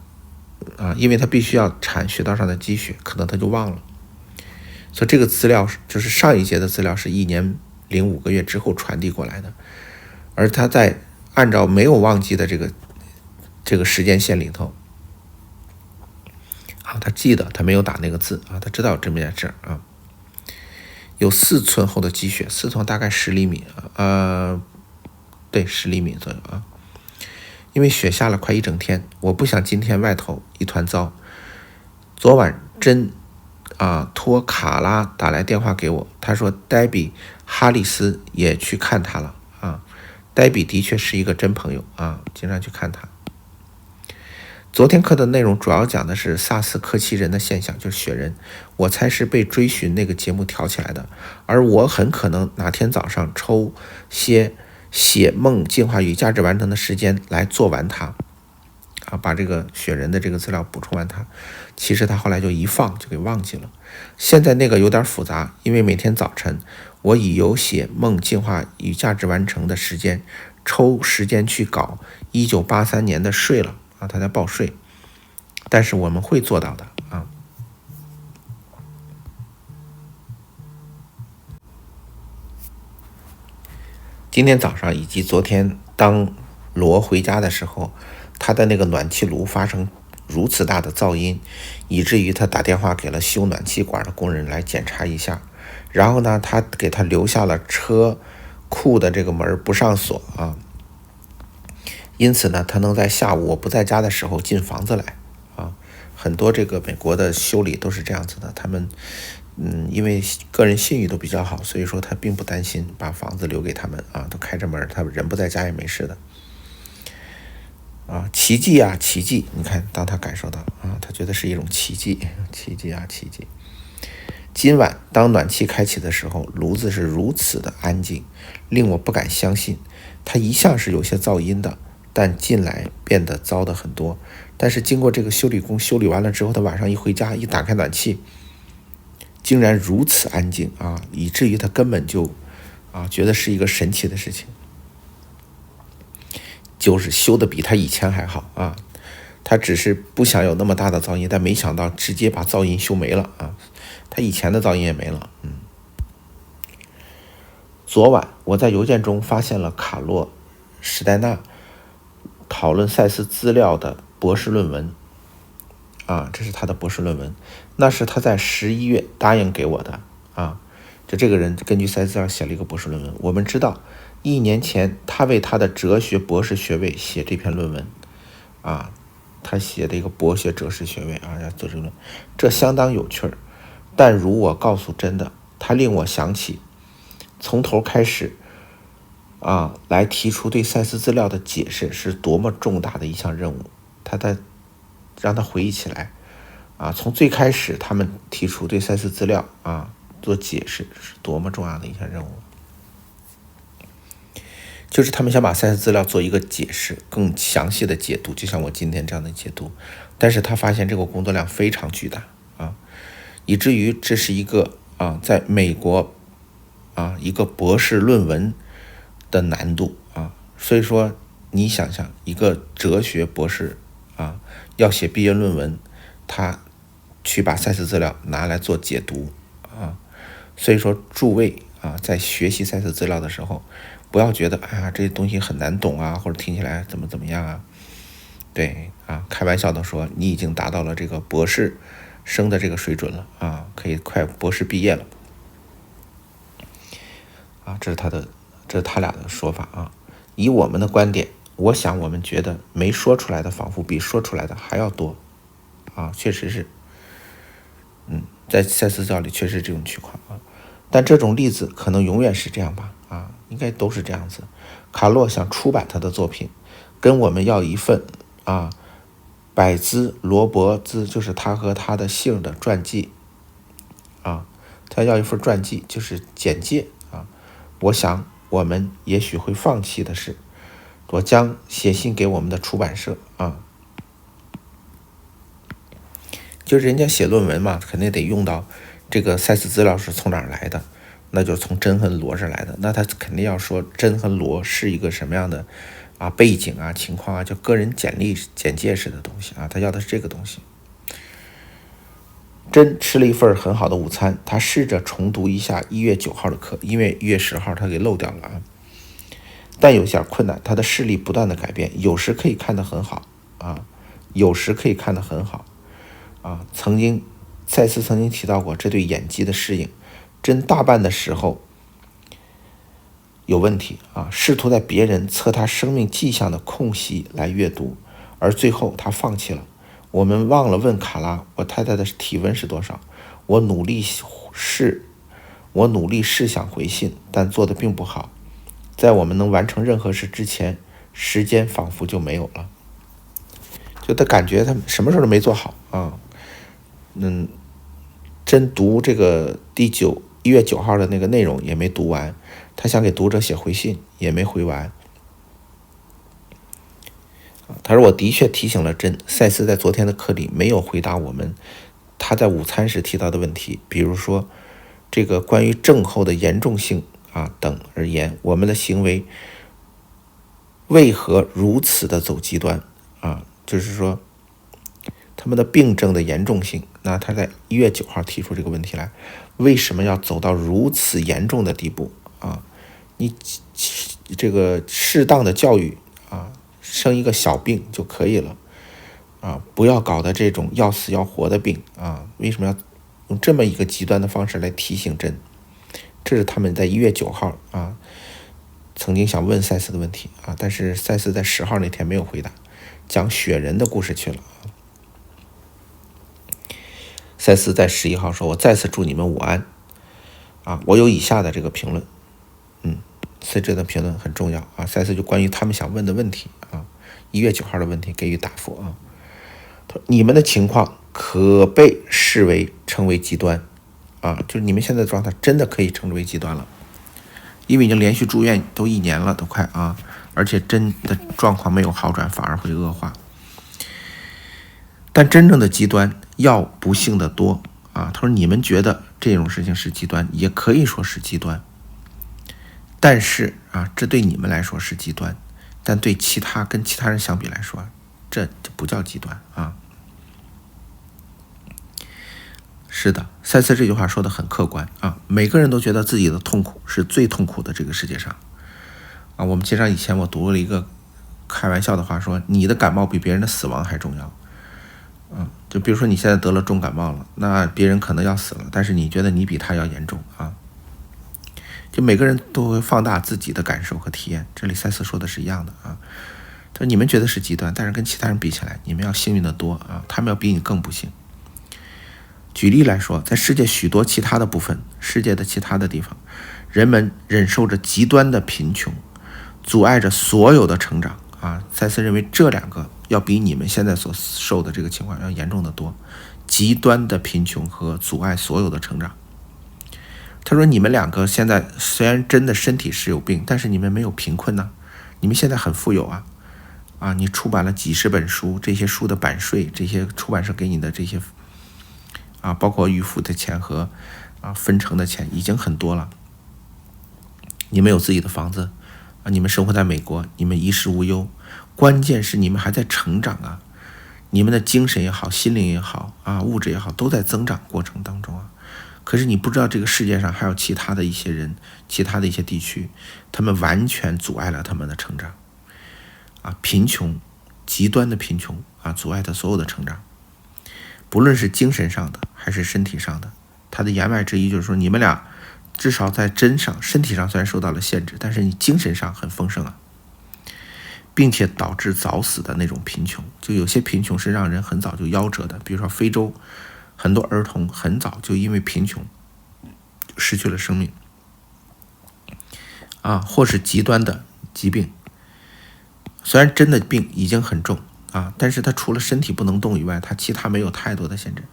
因为他必须要铲穴道上的积雪，可能他就忘了。所以这个资料就是上一节的资料是1年零5个月之后传递过来的，而他在按照没有忘记的这个时间线里头他记得他没有打那个字他知道有这么件事有4寸厚的积雪，4寸大概10厘米对，10厘米左右因为雪下了快1整天，我不想今天外头一团糟。昨晚真托卡拉打来电话给我，他说黛比哈里斯也去看他了黛比的确是一个真朋友经常去看他。昨天课的内容主要讲的是萨斯科奇人的现象，就是雪人，我猜是被追寻那个节目挑起来的，而我很可能哪天早上抽些写梦进化与价值完成的时间来做完它把这个雪人的这个资料补充完它。其实他后来就一放就给忘记了。现在那个有点复杂，因为每天早晨我以有写梦进化与价值完成的时间抽时间去搞1983年的税了啊，他在报税。但是我们会做到的啊。今天早上以及昨天，当罗回家的时候，他的那个暖气炉发生如此大的噪音，以至于他打电话给了修暖气管的工人来检查一下。然后呢，他给他留下了车库的这个门不上锁啊，因此呢，他能在下午我不在家的时候进房子来啊。很多这个美国的修理都是这样子的，他们因为个人信誉都比较好，所以说他并不担心把房子留给他们啊，都开着门，他人不在家也没事的啊。奇迹啊奇迹，你看当他感受到啊，他觉得是一种奇迹，奇迹啊奇迹。今晚当暖气开启的时候，炉子是如此的安静，令我不敢相信。它一向是有些噪音的，但近来变得糟的很多。但是经过这个修理工修理完了之后，他晚上一回家一打开暖气，竟然如此安静啊，以至于他根本就觉得是一个神奇的事情，就是修的比他以前还好啊。他只是不想有那么大的噪音，但没想到直接把噪音修没了啊。他以前的噪音也没了。昨晚我在邮件中发现了卡洛史黛纳讨论赛斯资料的博士论文啊，这是他的博士论文，那是他在11月答应给我的啊。这个人根据赛斯资料写了一个博士论文。我们知道1年前他为他的哲学博士学位写这篇论文啊，他写的一个博学哲士学位啊，要做这个论文，这相当有趣儿。但如我告诉真的，他令我想起从头开始来提出对赛斯资料的解释是多么重大的一项任务。让他回忆起来从最开始他们提出对赛斯资料做解释是多么重要的一项任务。就是他们想把赛斯资料做一个解释，更详细的解读，就像我今天这样的解读。但是他发现这个工作量非常巨大以至于这是一个在美国一个博士论文的难度所以说你想想，一个哲学博士要写毕业论文，他去把赛斯资料拿来做解读所以说诸位在学习赛斯资料的时候，不要觉得这些东西很难懂或者听起来怎么样对开玩笑的说，你已经达到了这个博士生的这个水准了可以快博士毕业了这是他俩的说法以我们的观点，我想我们觉得没说出来的仿佛比说出来的还要多确实是在赛斯资料里确实是这种情况但这种例子可能永远是这样吧应该都是这样子。卡洛想出版他的作品，跟我们要一份百兹罗伯兹，就是他和他的姓的传记他要一份传记，就是简介我想我们也许会放弃的是，我将写信给我们的出版社就是人家写论文嘛，肯定得用到这个赛斯资料是从哪儿来的，那就是从真和罗这来的，那他肯定要说真和罗是一个什么样的背景情况就个人简介式的东西他要的是这个东西。真吃了一份很好的午餐，他试着重读一下1月9号的课，因为1月10号他给漏掉了但有点困难，他的视力不断的改变，有时可以看得很好有时可以看得很好赛斯曾经提到过这对眼肌的适应。真大半的时候有问题试图在别人测他生命迹象的空隙来阅读，而最后他放弃了。我们忘了问卡拉我太太的体温是多少，我努力试想回信，但做的并不好。在我们能完成任何事之前，时间仿佛就没有了，就他感觉他什么时候都没做好真读这个1月9号的那个内容也没读完，他想给读者写回信也没回完他说我的确提醒了真，赛斯在昨天的课里没有回答我们他在午餐时提到的问题，比如说这个关于症候的严重性等而言，我们的行为为何如此的走极端啊？就是说他们的病症的严重性。那他在1月9号提出这个问题来，为什么要走到如此严重的地步啊？你这个适当的教育啊，生一个小病就可以了啊，不要搞得这种要死要活的病啊！为什么要用这么一个极端的方式来提醒朕？这是他们在1月9号啊曾经想问赛斯的问题啊，但是赛斯在10号那天没有回答，讲雪人的故事去了。赛斯在11号说：“我再次祝你们午安啊！我有以下的这个评论，赛斯的评论很重要啊。赛斯就关于他们想问的问题啊，1月9号的问题给予答复啊。你们的情况可被视为称为极端啊，就是你们现在的状态真的可以称之为极端了，因为已经连续住院都1年了，都快啊，而且真的状况没有好转，反而会恶化。但真正的极端要不幸的多啊。他说你们觉得这种事情是极端，也可以说是极端，但是啊，这对你们来说是极端，但对跟其他人相比来说，这就不叫极端啊。是的，赛斯这句话说的很客观啊，每个人都觉得自己的痛苦是最痛苦的这个世界上啊。我们经常以前我读了一个开玩笑的话说，你的感冒比别人的死亡还重要。就比如说你现在得了重感冒了，那别人可能要死了，但是你觉得你比他要严重啊。就每个人都会放大自己的感受和体验，这里赛斯说的是一样的啊。他说你们觉得是极端，但是跟其他人比起来，你们要幸运的多啊，他们要比你更不幸。举例来说，在世界许多其他的部分，世界的其他的地方，人们忍受着极端的贫穷，阻碍着所有的成长啊。赛斯认为这两个要比你们现在所受的这个情况要严重的多，极端的贫穷和阻碍所有的成长。他说你们两个现在虽然真的身体是有病，但是你们没有贫困呢，你们现在很富有啊，你出版了几十本书，这些书的版税，这些出版社给你的这些啊，包括预付的钱和分成的钱已经很多了。你们有自己的房子啊，你们生活在美国，你们衣食无忧，关键是你们还在成长啊，你们的精神也好，心灵也好啊，物质也好，都在增长过程当中啊。可是你不知道这个世界上还有其他的一些人，其他的一些地区，他们完全阻碍了他们的成长啊，贫穷，极端的贫穷啊，阻碍他所有的成长，不论是精神上的还是身体上的。他的言外之意就是说，你们俩至少在身体上虽然受到了限制，但是你精神上很丰盛啊，并且导致早死的那种贫穷。就有些贫穷是让人很早就夭折的，比如说非洲很多儿童很早就因为贫穷失去了生命啊，或是极端的疾病。虽然真的病已经很重啊，但是他除了身体不能动以外，他其他没有太多的限制。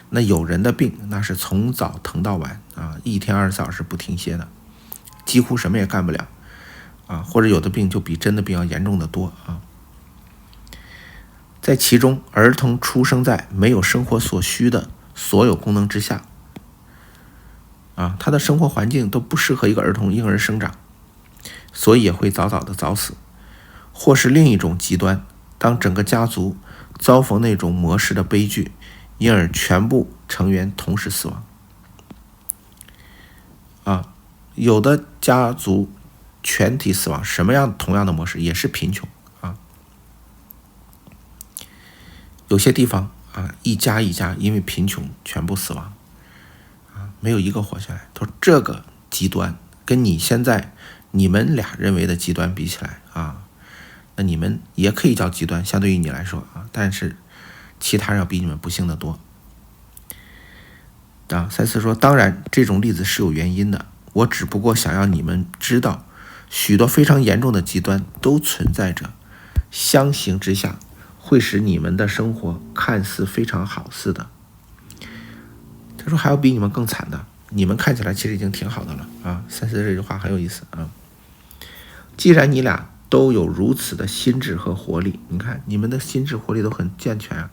那有人的病那是从早疼到晚啊，一天24小时不停歇的，几乎什么也干不了啊，或者有的病就比真的病要严重的多啊。在其中，儿童出生在没有生活所需的所有功能之下啊，他的生活环境都不适合一个婴儿生长，所以也会早早的早死。或是另一种极端，当整个家族遭逢那种模式的悲剧，因而全部成员同时死亡啊。有的家族全体死亡，什么样同样的模式也是贫穷啊。有些地方啊，一家因为贫穷全部死亡啊，没有一个活下来。他说这个极端跟你们俩认为的极端比起来啊，那你们也可以叫极端，相对于你来说啊，但是其他人要比你们不幸的多啊。赛斯说，当然这种例子是有原因的，我只不过想要你们知道，许多非常严重的极端都存在着，相形之下会使你们的生活看似非常好似的。他说还有比你们更惨的，你们看起来其实已经挺好的了啊。赛斯这句话很有意思啊。既然你俩都有如此的心智和活力，你看你们的心智活力都很健全啊，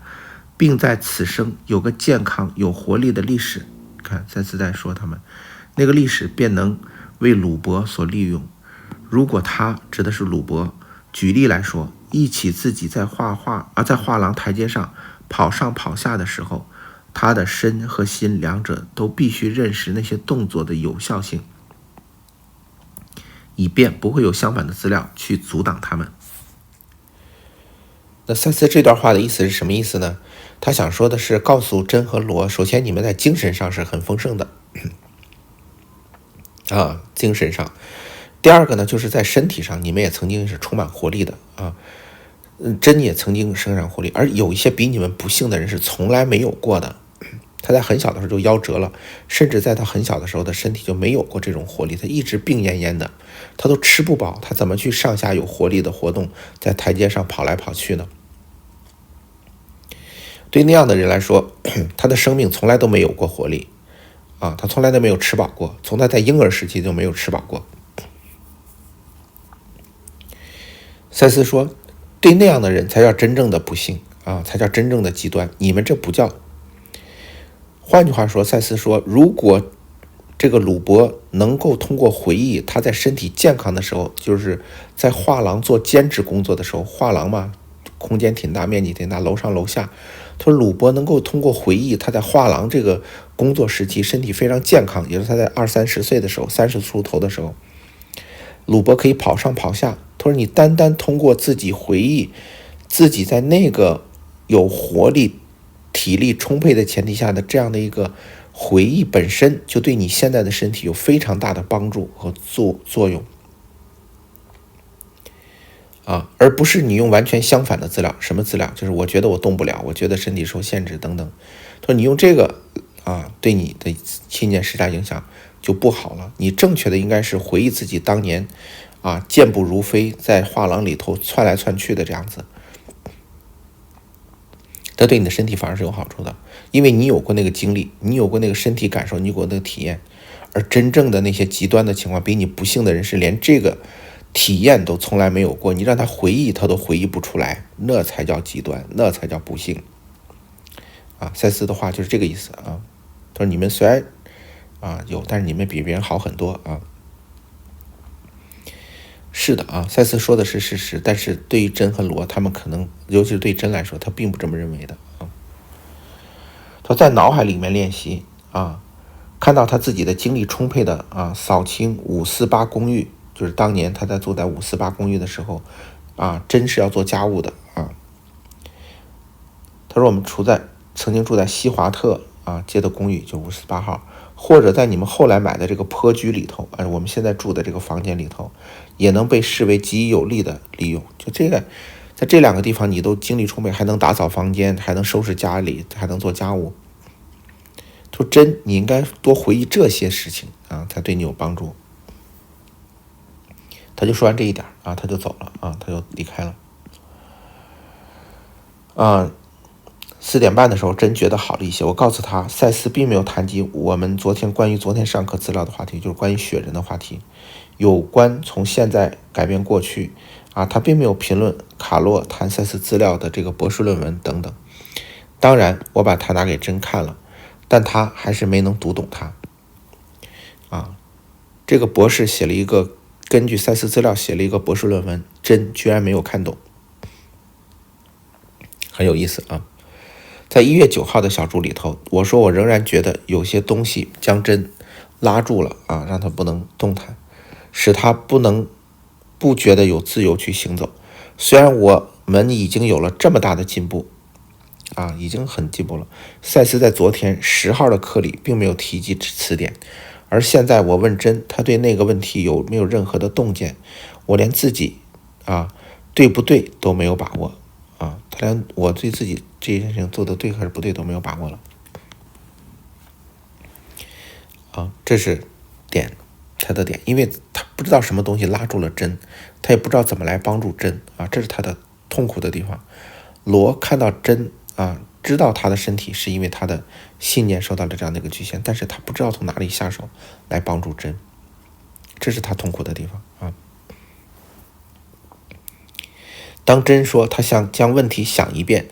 并在此生有个健康有活力的历史。看赛斯在说他们那个历史便能为鲁伯所利用。如果他指的是鲁伯举例来说，忆起自己在画廊台阶上跑上跑下的时候，他的身和心两者都必须认识那些动作的有效性，以便不会有相反的资料去阻挡他们。那赛斯这段话的意思是什么意思呢？他想说的是告诉真和罗，首先你们在精神上是很丰盛的精神上。第二个呢，就是在身体上你们也曾经是充满活力的真也曾经生产活力，而有一些比你们不幸的人是从来没有过的。他在很小的时候就夭折了，甚至在他很小的时候的身体就没有过这种活力，他一直病恹恹的，他都吃不饱，他怎么去上下有活力的活动，在台阶上跑来跑去呢？对那样的人来说，他的生命从来都没有过活力他从来都没有吃饱过，从他在婴儿时期就没有吃饱过。赛斯说，对那样的人才叫真正的不幸才叫真正的极端，你们这不叫。换句话说，赛斯说，如果这个鲁伯能够通过回忆他在身体健康的时候，就是在画廊做兼职工作的时候，画廊嘛，空间挺大，面积挺大，楼上楼下，他说鲁伯能够通过回忆他在画廊这个工作时期身体非常健康，也就是他在20-30岁的时候，30出头的时候，鲁伯可以跑上跑下。他说你单单通过自己回忆自己在那个有活力体力充沛的前提下的这样的一个回忆本身，就对你现在的身体有非常大的帮助和作用而不是你用完全相反的资料。什么资料？就是我觉得我动不了，我觉得身体受限制等等。他说你用这个对你的信念施加影响就不好了。你正确的应该是回忆自己当年健步如飞，在画廊里头窜来窜去的这样子，它对你的身体反而是有好处的，因为你有过那个经历，你有过那个身体感受，你有过那个体验。而真正的那些极端的情况，比你不幸的人是连这个体验都从来没有过，你让他回忆他都回忆不出来，那才叫极端，那才叫不幸赛斯的话就是这个意思他说你们虽然有，但是你们比别人好很多是的赛斯说的是事实，但是对于真和罗，他们可能，尤其是对真来说，他并不这么认为的他在脑海里面练习看到他自己的精力充沛的扫清548公寓，就是当年他在住在548公寓的时候真是要做家务的他说我们曾经住在西华特街的公寓，就58号，或者在你们后来买的这个坡居里头我们现在住的这个房间里头，也能被视为极有利的利用。就这个，在这两个地方你都精力充沛，还能打扫房间，还能收拾家里，还能做家务。他说真，你应该多回忆这些事情才对你有帮助。他就说完这一点他就走了他就离开了4点半的时候，真觉得好了一些。我告诉他，赛斯并没有谈及我们关于昨天上课资料的话题，就是关于雪人的话题，有关从现在改变过去他并没有评论卡洛谈赛斯资料的这个博士论文等等。当然，我把它拿给真看了，但他还是没能读懂它这个博士写了一个根据赛斯资料写了一个博士论文，真居然没有看懂，很有意思在1月9号的小组里头，我说我仍然觉得有些东西将真拉住了让他不能动弹，使他不觉得有自由去行走。虽然我们已经有了这么大的进步已经很进步了。赛斯在昨天10号的课里并没有提及此点，而现在我问真，他对那个问题有没有任何的洞见？我连自己对不对都没有把握他连我对自己这件事情做的对还是不对都没有把握了这是他的点，因为他不知道什么东西拉住了真，他也不知道怎么来帮助真这是他的痛苦的地方。罗看到真知道他的身体是因为他的信念受到了这样的一个局限，但是他不知道从哪里下手来帮助真，这是他痛苦的地方当真说他想将问题想一遍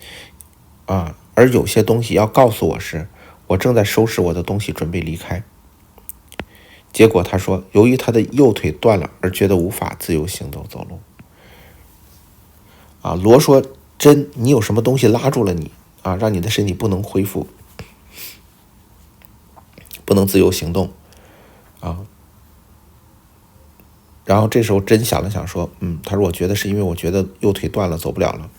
而有些东西要告诉我时，我正在收拾我的东西准备离开。结果他说，由于他的右腿断了而觉得无法自由行走路罗说真，你有什么东西拉住了你让你的身体不能恢复，不能自由行动然后这时候真想了想说，他说我觉得是因为我觉得右腿断了，走不了了。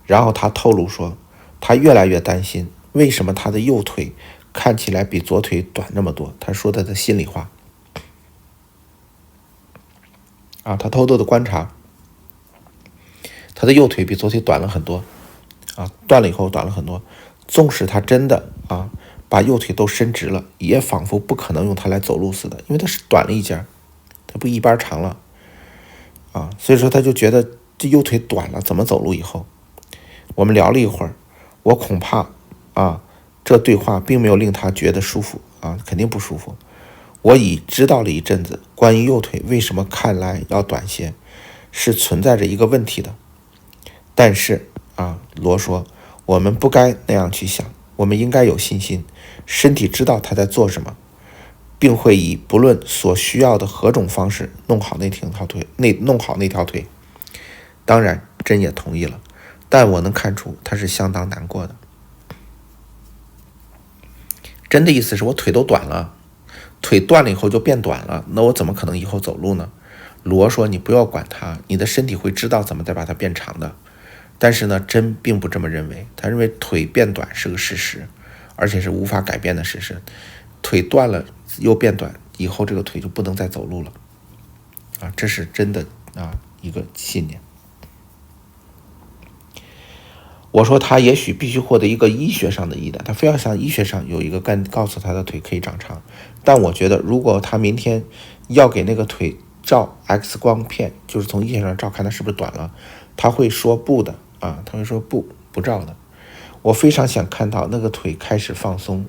然后他透露说，他越来越担心，为什么他的右腿看起来比左腿短那么多？他说他的心里话他偷偷的观察，他的右腿比左腿短了很多断了以后短了很多。纵使他真的把右腿都伸直了，也仿佛不可能用它来走路似的，因为它是短了一截，它不一般长了所以说他就觉得这右腿短了，怎么走路以后？我们聊了一会儿，我恐怕这对话并没有令他觉得舒服肯定不舒服。我已知道了一阵子，关于右腿为什么看来要短些，是存在着一个问题的。但是罗说，我们不该那样去想，我们应该有信心，身体知道他在做什么，并会以不论所需要的何种方式弄好那条腿。当然，真也同意了，但我能看出他是相当难过的。真的意思是我腿都短了，腿断了以后就变短了，那我怎么可能以后走路呢？罗说，你不要管它，你的身体会知道怎么再把它变长的。但是呢，真并不这么认为，他认为腿变短是个事实，而且是无法改变的事实。腿断了又变短，以后这个腿就不能再走路了这是真的一个信念。我说他也许必须获得一个医学上的医的，他非要向医学上有一个告诉他的腿可以长长。但我觉得如果他明天要给那个腿照 X 光片，就是从医学上照看他是不是短了，他会说不的他会说不照的。我非常想看到那个腿开始放松，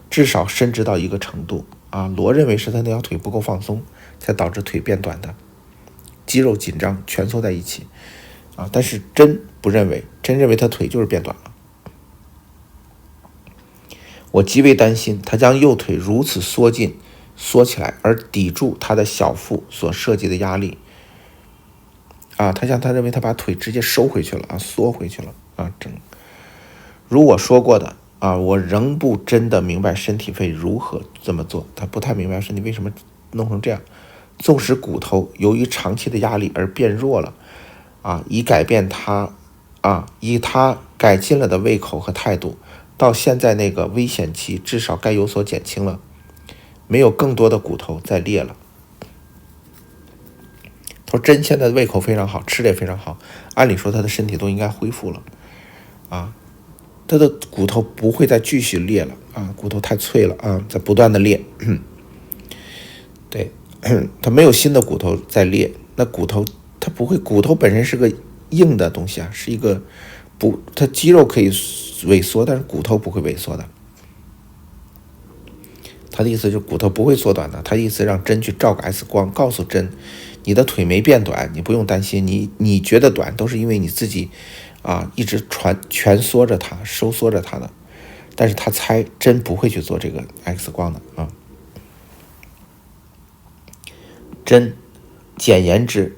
至少伸直到一个程度罗认为是他那条腿不够放松，才导致腿变短的，肌肉紧张蜷缩在一起但是真不认为，真认为他腿就是变短了。我极为担心他将右腿如此缩起来，而抵住他的小腹所涉及的压力他认为他把腿直接收回去了缩回去了如我说过的我仍不真的明白身体会如何这么做，他不太明白身体为什么弄成这样。纵使骨头由于长期的压力而变弱了以改变他以他改进了的胃口和态度，到现在那个危险期至少该有所减轻了，没有更多的骨头再裂了。他说真现在的胃口非常好，吃的也非常好，按理说他的身体都应该恢复了他的骨头不会再继续裂了骨头太脆了在不断的裂对他没有新的骨头在裂，那骨头它不会，骨头本身是个硬的东西是一个它肌肉可以萎缩，但是骨头不会萎缩的。他的意思就是骨头不会缩短的，他的意思让真去照个 X 光，告诉真你的腿没变短，你不用担心，你觉得短都是因为你自己一直蜷缩着它，收缩着它的。但是他猜真不会去做这个 X 光的真简言之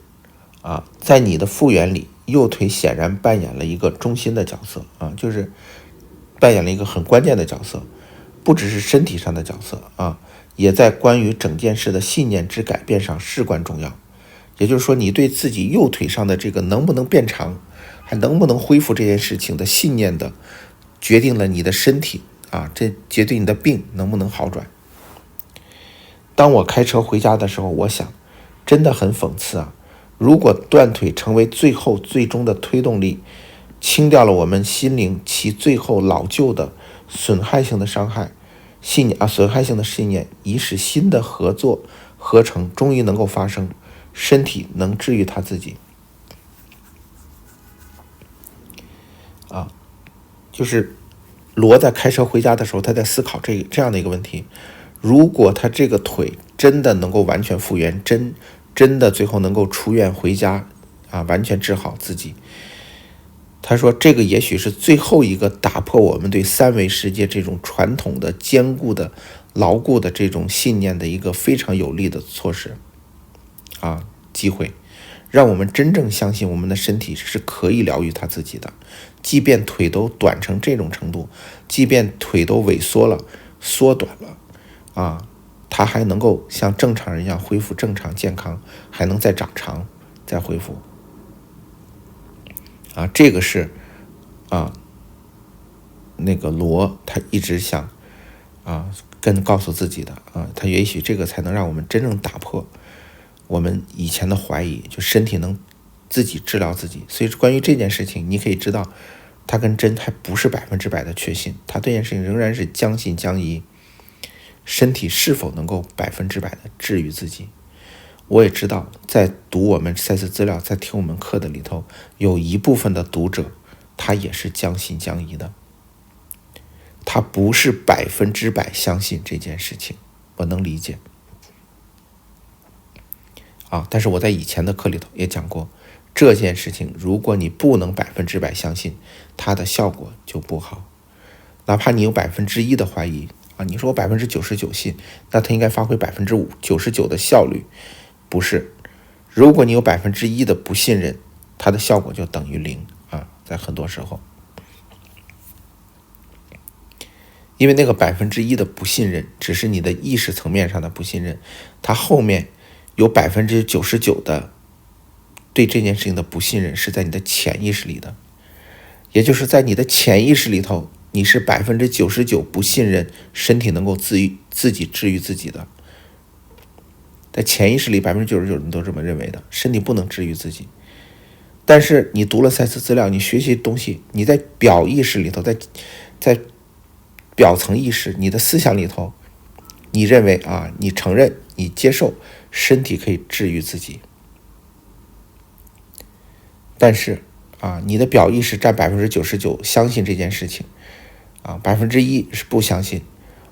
在你的复原里，右腿显然扮演了一个中心的角色就是扮演了一个很关键的角色，不只是身体上的角色也在关于整件事的信念之改变上至关重要。也就是说，你对自己右腿上的这个能不能变长，还能不能恢复这件事情的信念的，决定了你的身体这决定你的病能不能好转。当我开车回家的时候，我想真的很讽刺如果断腿成为最终的推动力，清掉了我们心灵其最后老旧的损害性的信念，以使新的合成终于能够发生，身体能治愈他自己就是罗在开车回家的时候，他在思考这样的一个问题：如果他这个腿真的能够完全复原，真的最后能够出院回家完全治好自己，他说这个也许是最后一个打破我们对三维世界这种传统的坚固的牢固的这种信念的一个非常有力的措施机会。让我们真正相信我们的身体是可以疗愈它自己的，即便腿都短成这种程度，即便腿都萎缩了、缩短了它还能够像正常人一样恢复正常健康，还能再长长、再恢复这个是那个罗他一直想告诉自己的他也许这个才能让我们真正打破我们以前的怀疑，就身体能自己治疗自己。所以关于这件事情，你可以知道他跟真还不是100%的确信，他对这件事情仍然是将信将疑，身体是否能够100%的治愈自己。我也知道在读我们赛斯资料，在听我们课的里头，有一部分的读者他也是将信将疑的，他不是100%相信这件事情，我能理解但是我在以前的课里头也讲过，这件事情如果你不能100%相信，它的效果就不好。哪怕你有1%的怀疑你说我99%信，那它应该发挥99%的效率，不是。如果你有1%的不信任，它的效果就等于0在很多时候。因为那个1%的不信任只是你的意识层面上的不信任，它后面有99%的对这件事情的不信任是在你的潜意识里的，也就是在你的潜意识里头，你是99%不信任身体能够自己治愈自己的。在潜意识里99%人都这么认为的，身体不能治愈自己。但是你读了赛斯资料，你学习东西，你在表意识里头，在表层意识，你的思想里头，你认为你承认，你接受身体可以治愈自己。但是你的表意识占99%相信这件事情1%是不相信，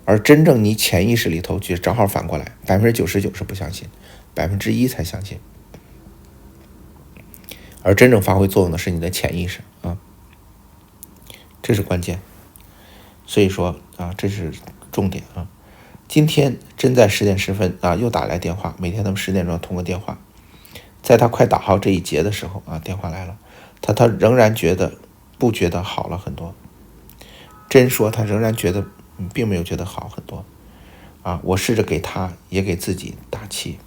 而真正你潜意识里头就正好反过来，99%是不相信，1%才相信。而真正发挥作用的是你的潜意识这是关键。所以说这是重点今天真在10点10分又打来电话，每天他们10点钟通过电话，在他快打好这一节的时候电话来了，他仍然不觉得好了很多。真说他仍然觉得并没有觉得好很多我试着给他也给自己打气。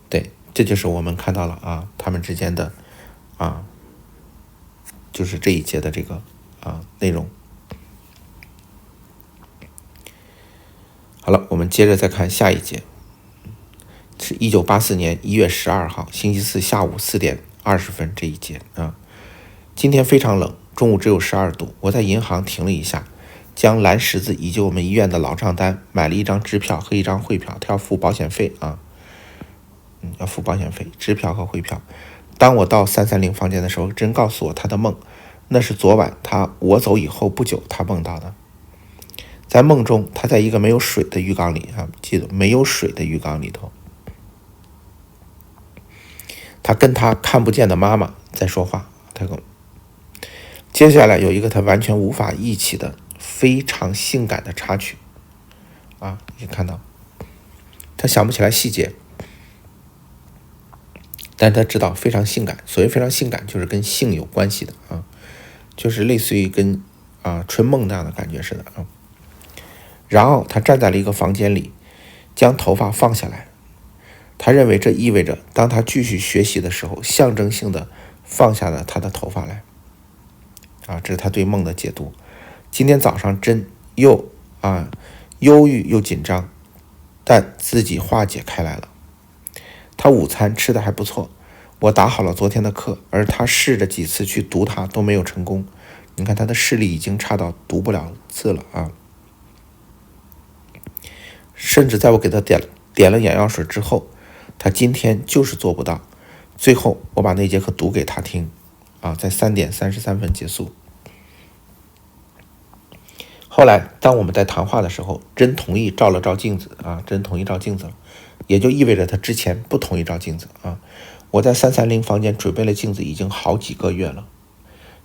对，这就是我们看到了他们之间的就是这一节的这个内容。好了，我们接着再看下一节，是1984年1月12号星期四下午4点20分这一节今天非常冷，中午只有12度，我在银行停了一下，将蓝十字以及我们医院的老账单买了一张支票和一张汇票，他要付保险费要付保险费，支票和汇票。当我到330房间的时候，真告诉我他的梦，那是昨晚我走以后不久他梦到的。在梦中，他在一个没有水的浴缸里记得没有水的浴缸里头，他跟他看不见的妈妈在说话。接下来有一个他完全无法忆起的非常性感的插曲你看到他想不起来细节，但他知道非常性感。所谓非常性感就是跟性有关系的就是类似于跟春梦那样的感觉似的然后他站在了一个房间里，将头发放下来，他认为这意味着当他继续学习的时候，象征性的放下了他的头发来这是他对梦的解读。今天早上真又忧郁又紧张，但自己化解开来了。他午餐吃的还不错，我打好了昨天的课，而他试着几次去读它都没有成功。你看他的视力已经差到读不了字了甚至在我给他点了眼药水之后，他今天就是做不到。最后我把那节课读给他听在3点33分结束。后来当我们在谈话的时候，真同意照了照镜子真同意照镜子了，也就意味着他之前不同意照镜子我在330房间准备了镜子已经好几个月了，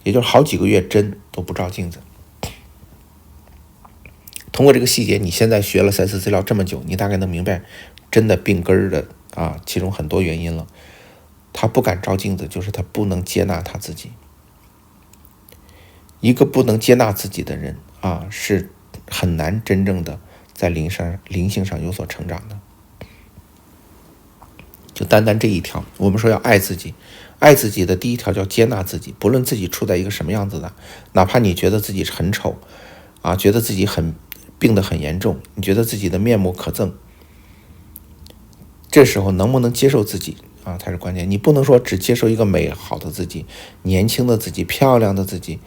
也就是好几个月真都不照镜子。通过这个细节，你现在学了赛斯资料这么久，你大概能明白真的病根的其中很多原因了。他不敢照镜子，就是他不能接纳他自己。一个不能接纳自己的人是很难真正的在灵性上有所成长的。就单单这一条，我们说要爱自己，爱自己的第一条叫接纳自己，不论自己处在一个什么样子的，哪怕你觉得自己很丑觉得自己病得很严重，你觉得自己的面目可憎，这时候能不能接受自己才是关键。你不能说只接受一个美好的自己，年轻的自己，漂亮的自己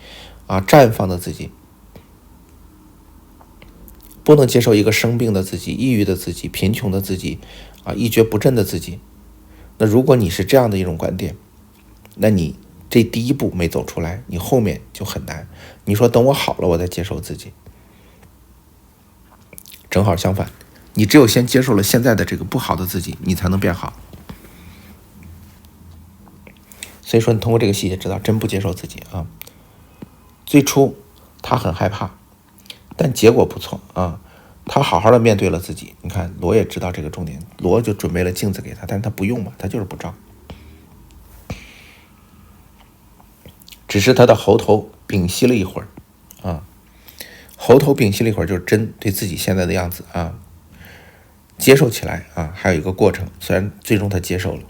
绽放的自己，不能接受一个生病的自己，抑郁的自己，贫穷的自己一蹶不振的自己。那如果你是这样的一种观点，那你这第一步没走出来，你后面就很难。你说等我好了我再接受自己，正好相反，你只有先接受了现在的这个不好的自己，你才能变好。所以说你通过这个细节知道真不接受自己最初他很害怕，但结果不错他好好的面对了自己。你看罗也知道这个重点，罗就准备了镜子给他，但是他不用嘛，他就是不照，只是他的喉头屏息了一会儿喉头屏息了一会儿，就是真对自己现在的样子接受起来还有一个过程，虽然最终他接受了。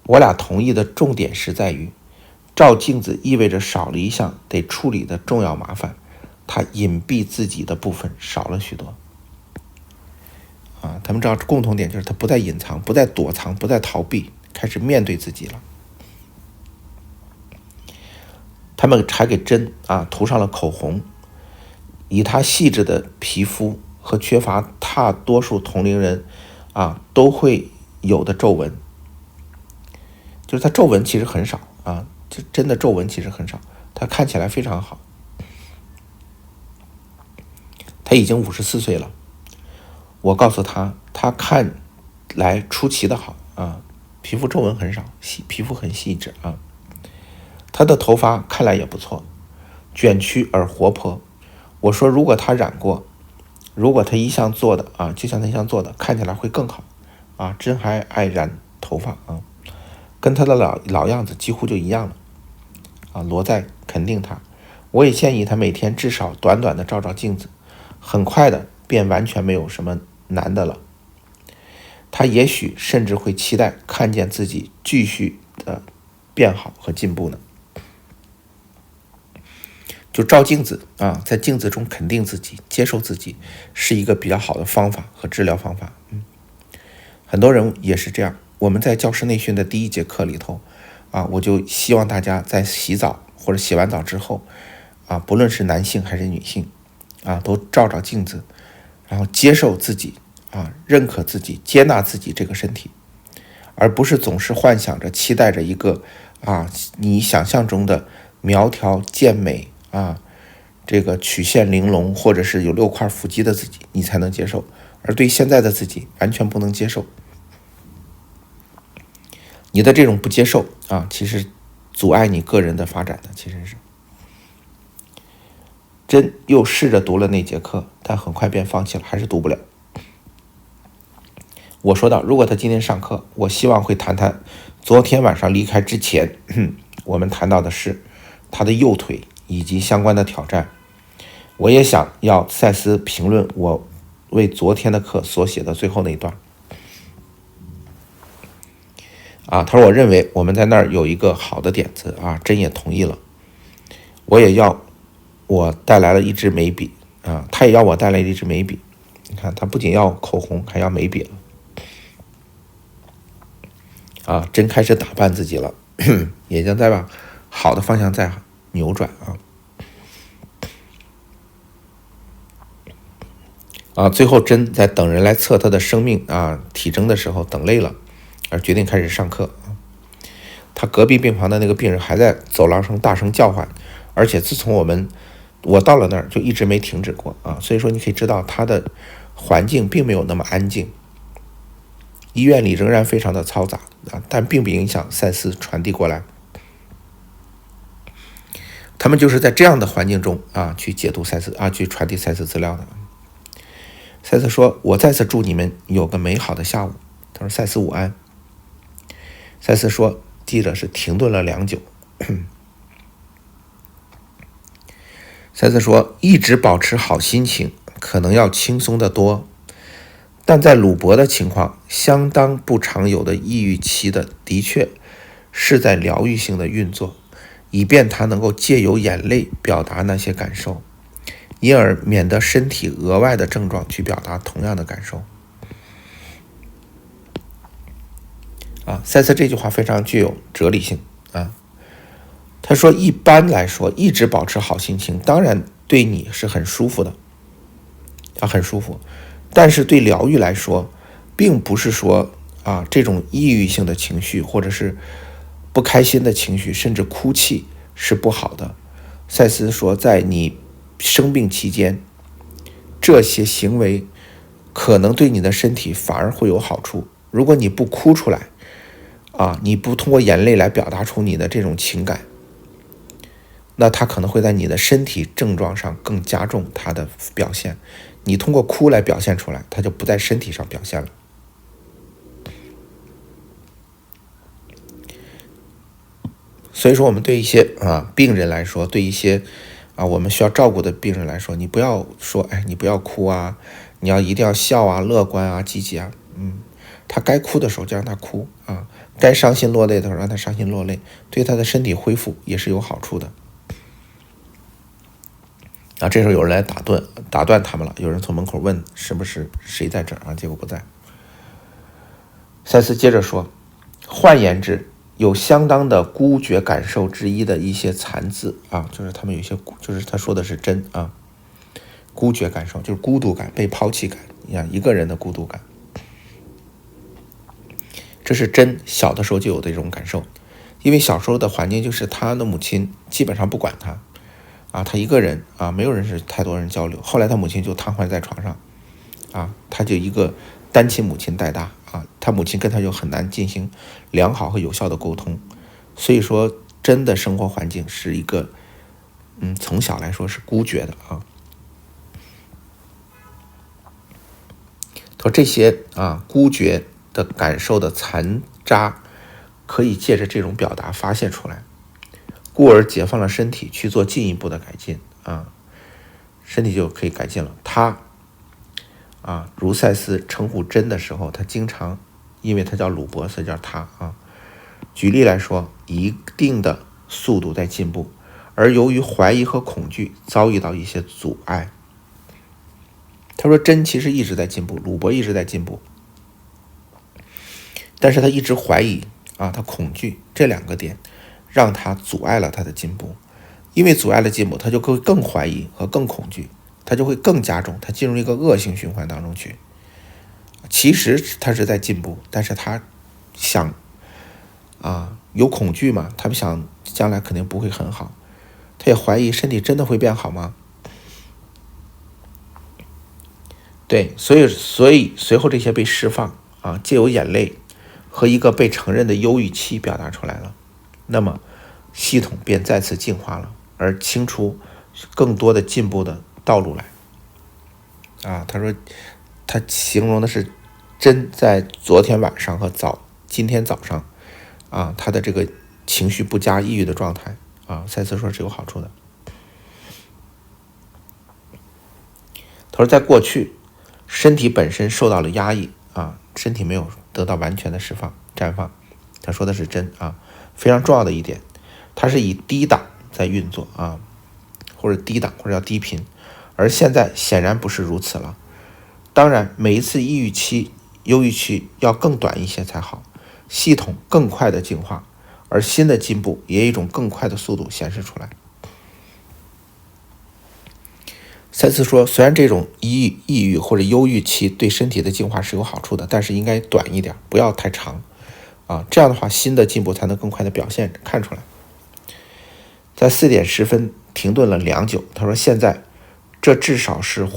我俩同意的重点是在于，照镜子意味着少了一项得处理的重要麻烦，他隐蔽自己的部分少了许多他们知道共同点就是他不再隐藏，不再躲藏，不再逃避，开始面对自己了。他们还给针涂上了口红，以他细致的皮肤和缺乏大多数同龄人都会有的皱纹，就是他皱纹其实很少就真的皱纹其实很少，他看起来非常好。他已经54岁了，我告诉他，他看来出奇的好皮肤皱纹很少，皮肤很细致他的头发看来也不错，卷曲而活泼。我说如果他染过，如果他一向做的就像他一向做的，看起来会更好真还爱染头发跟他的老样子几乎就一样了罗在肯定他。我也建议他每天至少短短的照照镜子，很快的便完全没有什么难的了。他也许甚至会期待看见自己继续的变好和进步呢。就照镜子在镜子中肯定自己，接受自己，是一个比较好的方法和治疗方法很多人也是这样。我们在教师内训的第1节课里头我就希望大家在洗澡或者洗完澡之后不论是男性还是女性都照照镜子，然后接受自己认可自己，接纳自己这个身体，而不是总是幻想着期待着一个你想象中的苗条健美这个曲线玲珑，或者是有6块腹肌的自己你才能接受，而对现在的自己完全不能接受。你的这种不接受其实阻碍你个人的发展的。其实是真又试着读了那节课，但很快便放弃了，还是读不了。我说到，如果他今天上课，我希望会谈谈昨天晚上离开之前我们谈到的是他的右腿以及相关的挑战。我也想要赛斯评论我为昨天的课所写的最后那一段他说我认为我们在那儿有一个好的点子真也同意了。我带来了一支眉笔他也要我带来一支眉笔。你看他不仅要口红还要眉笔了真开始打扮自己了也将在往好的方向在扭转最后真在等人来测他的生命体征的时候等累了，而决定开始上课他隔壁病房的那个病人还在走廊上大声叫唤，而且自从我到了那儿就一直没停止过所以说你可以知道他的环境并没有那么安静。医院里仍然非常的嘈杂但并不影响赛斯传递过来。他们就是在这样的环境中去解读赛斯去传递赛斯资料的。赛斯说，我再次祝你们有个美好的下午他说赛斯午安。赛斯说记者是停顿了良久。赛斯说一直保持好心情可能要轻松得多，但在鲁伯的情况，相当不常有的抑郁期的确是在疗愈性的运作，以便他能够借由眼泪表达那些感受，因而免得身体额外的症状去表达同样的感受。赛斯这句话非常具有哲理性啊。他说一般来说一直保持好心情当然对你是很舒服的很舒服，但是对疗愈来说并不是说这种抑郁性的情绪或者是不开心的情绪甚至哭泣是不好的。赛斯说在你生病期间这些行为可能对你的身体反而会有好处。如果你不哭出来你不通过眼泪来表达出你的这种情感，那它可能会在你的身体症状上更加重它的表现。你通过哭来表现出来，它就不在身体上表现了。所以说我们对一些病人来说，对一些我们需要照顾的病人来说，你不要说你不要哭你一定要笑乐观积极他该哭的时候就让他哭该伤心落泪的时候让他伤心落泪，对他的身体恢复也是有好处的。这时候有人来打断他们了，有人从门口问是不是谁在这儿结果不在。赛斯接着说，换言之，有相当的孤绝感受之一的一些残字就是他们有些就是他说的是真孤绝感受就是孤独感、被抛弃感，一个人的孤独感，这是真小的时候就有的一种感受。因为小时候的环境就是他的母亲基本上不管他他一个人没有人是太多人交流。后来他母亲就瘫痪在床上他就一个单亲母亲带大他母亲跟他就很难进行良好和有效的沟通。所以说真的生活环境是一个从小来说是孤绝的他说这些孤绝的感受的残渣可以借着这种表达发现出来，故而解放了身体去做进一步的改进身体就可以改进了。他如赛斯称呼真的时候，他经常因为他叫鲁伯所以叫他举例来说，一定的速度在进步，而由于怀疑和恐惧遭遇到一些阻碍。他说真其实一直在进步，鲁伯一直在进步，但是他一直怀疑他恐惧，这两个点让他阻碍了他的进步。因为阻碍了进步，他就会更怀疑和更恐惧，他就会更加重，他进入一个恶性循环当中去。其实他是在进步，但是他想有恐惧嘛，他们想将来肯定不会很好，他也怀疑身体真的会变好吗？对，所以随后这些被释放借由眼泪和一个被承认的忧郁期表达出来了，那么系统便再次进化了，而清出更多的进步的道路来他说他形容的是真在昨天晚上和今天早上他的这个情绪不佳抑郁的状态赛斯说是有好处的。他说在过去身体本身受到了压抑身体没有得到完全的释放绽放，他说的是真非常重要的一点，它是以低档在运作或者低档或者叫低频，而现在显然不是如此了。当然每一次抑郁期忧郁期要更短一些才好，系统更快的进化，而新的进步也以一种更快的速度显示出来。赛斯说虽然这种抑郁或者忧郁期对身体的进化是有好处的，但是应该短一点，不要太长这样的话新的进步才能更快的表现看出来。在4点10分停顿了良久，他说现在这至少是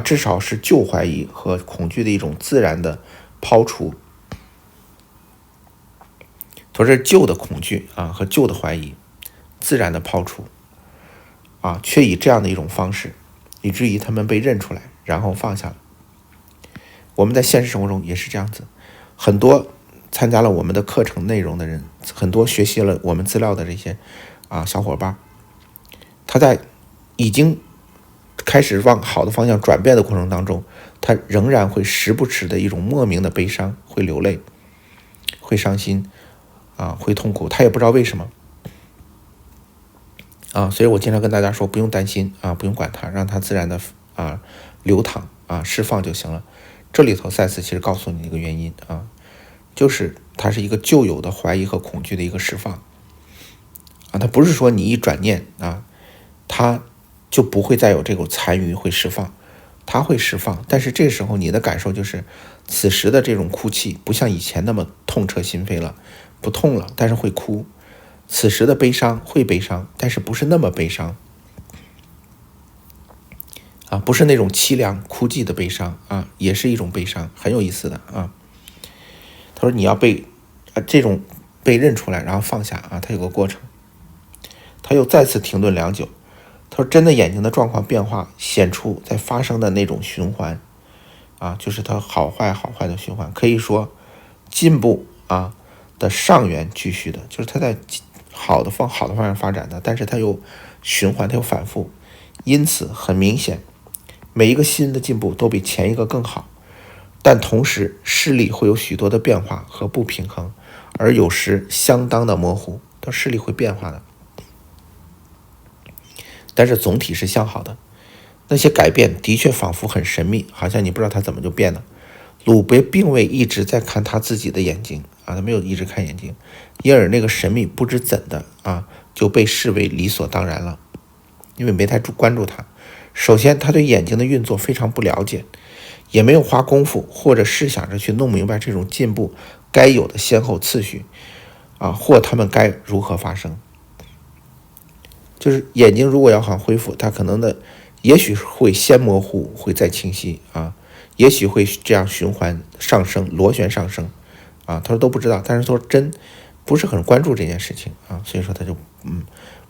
至少是旧怀疑和恐惧的一种自然的抛除。他说这旧的恐惧和旧的怀疑自然的抛除却以这样的一种方式，以至于他们被认出来然后放下了。我们在现实生活中也是这样子，很多参加了我们的课程内容的人，很多学习了我们资料的这些小伙伴，他在已经开始往好的方向转变的过程当中，他仍然会时不时的一种莫名的悲伤，会流泪，会伤心会痛苦，他也不知道为什么所以我经常跟大家说，不用担心不用管它，让它自然的流淌释放就行了。这里头赛斯其实告诉你一个原因就是它是一个旧有的怀疑和恐惧的一个释放它不是说你一转念它就不会再有这种残余会释放，它会释放，但是这时候你的感受就是此时的这种哭泣不像以前那么痛彻心扉了，不痛了，但是会哭。此时的悲伤会悲伤，但是不是那么悲伤不是那种凄凉哭泣的悲伤也是一种悲伤，很有意思的他说你要被这种被认出来，然后放下它有个过程。他又再次停顿良久，他说真的眼睛的状况变化显出在发生的那种循环就是他好坏的循环，可以说进步的上缘继续的，就是他在好的方向发展的，但是他又循环，他又反复，因此很明显每一个新的进步都比前一个更好，但同时视力会有许多的变化和不平衡，而有时相当的模糊，它视力会变化的，但是总体是向好的。那些改变的确仿佛很神秘，好像你不知道它怎么就变了。鲁别并未一直在看他自己的眼睛他没有一直看眼睛，因而那个神秘不知怎的就被视为理所当然了，因为没太关注它。首先他对眼睛的运作非常不了解，也没有花功夫或者试想着去弄明白这种进步该有的先后次序或他们该如何发生。就是眼睛如果要恢复，它可能的也许会先模糊，会再清晰也许会这样循环上升，螺旋上升他说都不知道，但是说真不是很关注这件事情所以说他就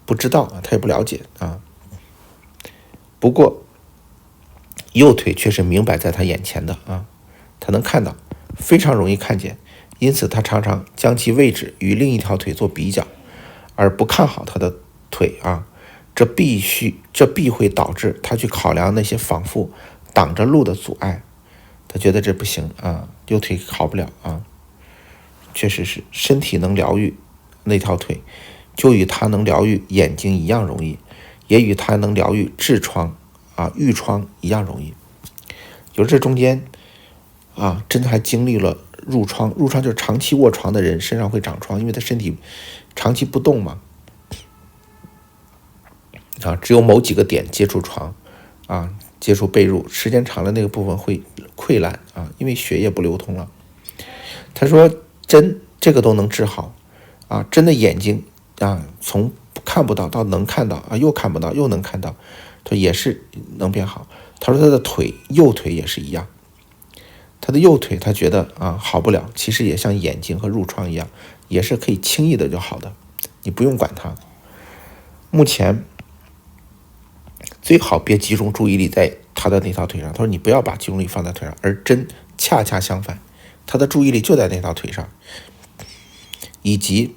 不知道他也不了解不过右腿却是明摆在他眼前的他能看到，非常容易看见，因此他常常将其位置与另一条腿做比较，而不看好他的腿这必会导致他去考量那些仿佛挡着路的阻碍，他觉得这不行右腿好不了确实是身体能疗愈那条腿，就与他能疗愈眼睛一样容易，也与他能疗愈痔疮痔疮一样容易。有这中间真的还经历了褥疮就是长期卧床的人身上会长疮，因为他身体长期不动嘛只有某几个点接触床接触被褥，时间长了那个部分会溃烂因为血液不流通了。他说这个都能治好真的眼睛从看不到到能看到又看不到又能看到，他也是能变好。他说他的右腿也是一样，他的右腿他觉得好不了，其实也像眼睛和褥疮一样，也是可以轻易的就好的，你不用管它。目前最好别集中注意力在他的那条腿上，他说你不要把集中力放在腿上，而恰恰相反，他的注意力就在那条腿上，以及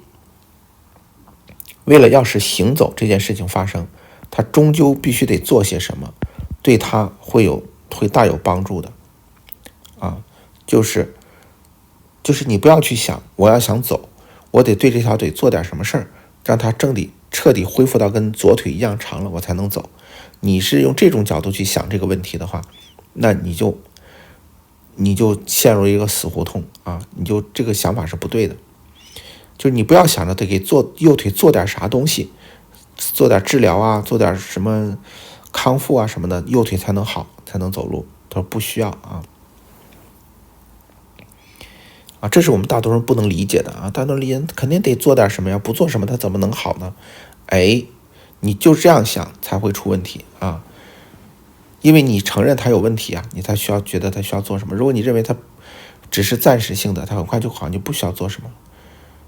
为了要使行走这件事情发生，他终究必须得做些什么，对他会大有帮助的就是你不要去想我要想走，我得对这条腿做点什么事儿，让它彻底恢复到跟左腿一样长了，我才能走。你是用这种角度去想这个问题的话，那你就陷入一个死胡同你就这个想法是不对的。就是你不要想着得给右腿做点啥东西，做点治疗做点什么康复什么的，右腿才能好，才能走路。他说不需要这是我们大多数人不能理解的大多数人肯定得做点什么呀，不做什么他怎么能好呢？你就这样想才会出问题因为你承认他有问题你才觉得他需要做什么。如果你认为他只是暂时性的，他很快就好，你不需要做什么，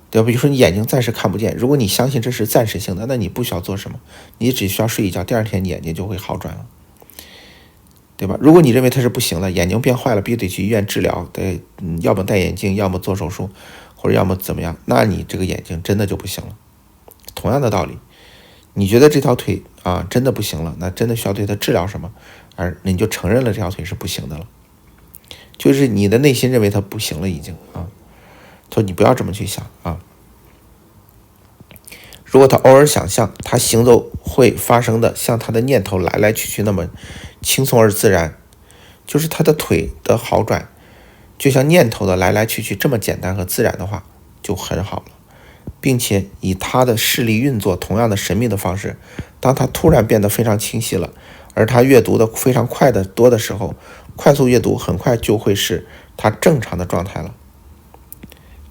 对吧？比如说你眼睛暂时看不见，如果你相信这是暂时性的，那你不需要做什么，你只需要睡一觉，第二天你眼睛就会好转了。对吧？如果你认为他是不行了，眼睛变坏了，必须得去医院治疗，要么戴眼镜，要么做手术，或者要么怎么样，那你这个眼睛真的就不行了。同样的道理，你觉得这条腿啊真的不行了，那真的需要对它治疗什么，而你就承认了这条腿是不行的了，就是你的内心认为它不行了已经啊。所以你不要这么去想啊。如果他偶尔想象他行走会发生的像他的念头来来去去那么轻松而自然，就是他的腿的好转就像念头的来来去去这么简单和自然的话，就很好了。并且以他的视力运作同样的神秘的方式，当他突然变得非常清晰了，而他阅读的非常快的多的时候，快速阅读很快就会是他正常的状态了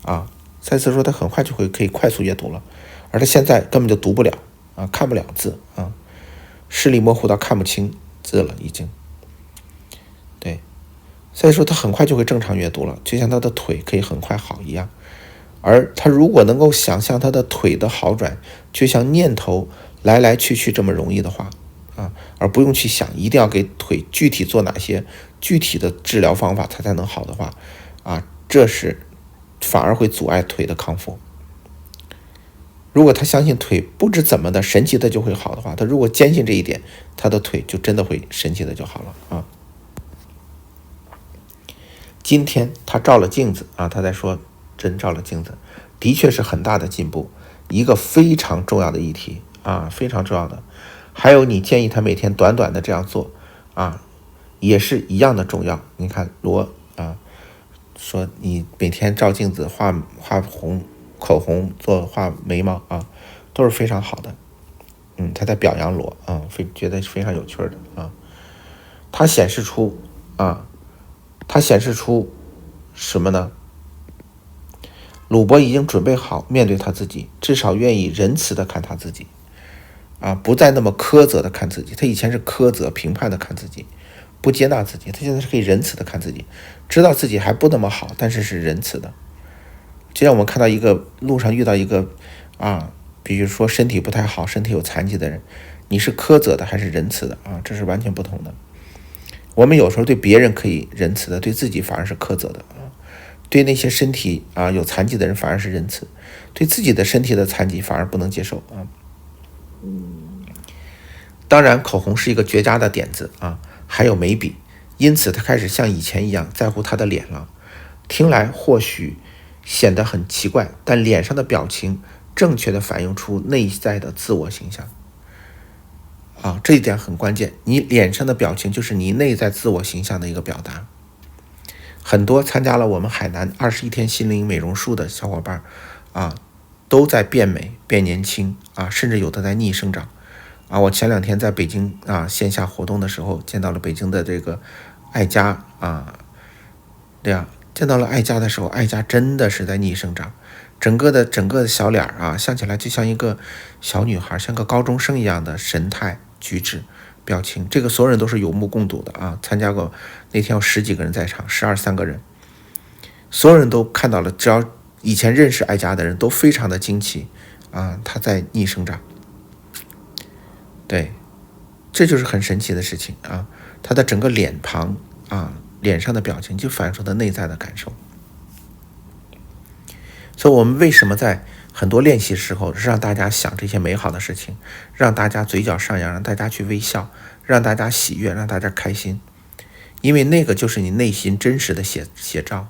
啊。赛斯说他很快就会可以快速阅读了，而他现在根本就读不了啊，看不了字啊，视力模糊到看不清字了已经。对，所以说他很快就会正常阅读了，就像他的腿可以很快好一样。而他如果能够想象他的腿的好转就像念头来来去去这么容易的话啊，而不用去想一定要给腿具体做哪些具体的治疗方法它才能好的话啊，这是反而会阻碍腿的康复。如果他相信腿不知怎么的神奇的就会好的话，他如果坚信这一点，他的腿就真的会神奇的就好了啊。今天他照了镜子啊，他在说真照了镜子，的确是很大的进步，一个非常重要的议题啊，非常重要的。还有你建议他每天短短的这样做啊，也是一样的重要。你看罗啊说你每天照镜子画口红画眉毛啊，都是非常好的。他在表扬罗啊，觉得非常有趣的啊。他显示出什么呢？鲁伯已经准备好面对他自己，至少愿意仁慈的看他自己啊，不再那么苛责的看自己。他以前是苛责评判的看自己，不接纳自己，他现在是可以仁慈的看自己，知道自己还不那么好，但是是仁慈的。就像我们看到一个路上遇到一个比如说身体不太好，身体有残疾的人，你是苛责的还是仁慈的啊？这是完全不同的。我们有时候对别人可以仁慈的，对自己反而是苛责的啊。对那些身体有残疾的人反而是仁慈，对自己的身体的残疾反而不能接受啊。当然口红是一个绝佳的点子啊，还有眉笔，因此他开始像以前一样在乎他的脸了。听来或许显得很奇怪，但脸上的表情正确的反映出内在的自我形象啊，这一点很关键。你脸上的表情就是你内在自我形象的一个表达。很多参加了我们海南21天心灵美容术的小伙伴都在变美变年轻甚至有的在逆生长我前2天在北京线下活动的时候见到了北京的这个爱家见到了爱家的时候，爱家真的是在逆生长，整个的小脸像起来就像一个小女孩，像个高中生一样的神态举止表情，这个所有人都是有目共睹的参加过那天有10几个人在场，12、3个人，所有人都看到了，只要以前认识爱家的人都非常的惊奇他在逆生长。对，这就是很神奇的事情他的整个脸庞脸上的表情就反映出他内在的感受。所以我们为什么在很多练习时候让大家想这些美好的事情，让大家嘴角上扬，让大家去微笑，让大家喜悦，让大家开心，因为那个就是你内心真实的写照。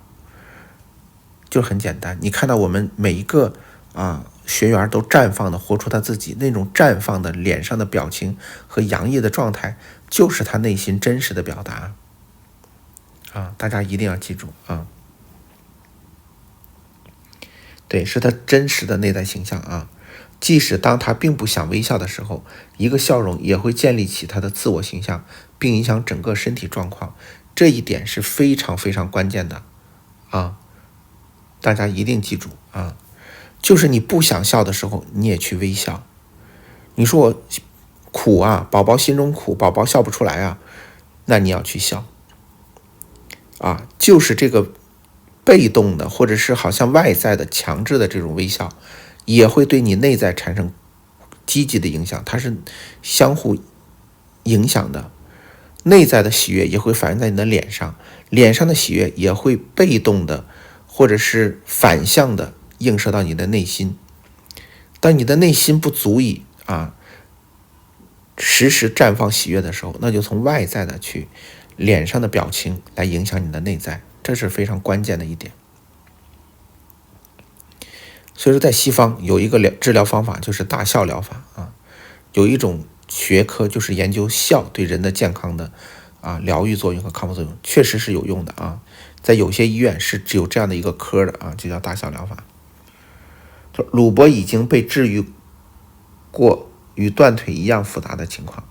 就很简单，你看到我们每一个学员都绽放的活出他自己，那种绽放的脸上的表情和洋溢的状态，就是他内心真实的表达大家一定要记住对，是他真实的内在形象即使当他并不想微笑的时候，一个笑容也会建立起他的自我形象，并影响整个身体状况。这一点是非常非常关键的大家一定记住就是你不想笑的时候，你也去微笑。你说我苦宝宝心中苦，宝宝笑不出来那你要去笑就是这个被动的或者是好像外在的强制的这种微笑，也会对你内在产生积极的影响，它是相互影响的。内在的喜悦也会反映在你的脸上，脸上的喜悦也会被动的或者是反向的映射到你的内心。当你的内心不足以时时绽放喜悦的时候，那就从外在的去脸上的表情来影响你的内在，这是非常关键的一点。所以说在西方有一个治疗方法，就是大笑疗法有一种学科就是研究笑对人的健康的疗愈作用和康复作用，确实是有用的在有些医院是只有这样的一个科的就叫大笑疗法。鲁伯已经被治愈过与断腿一样复杂的情况，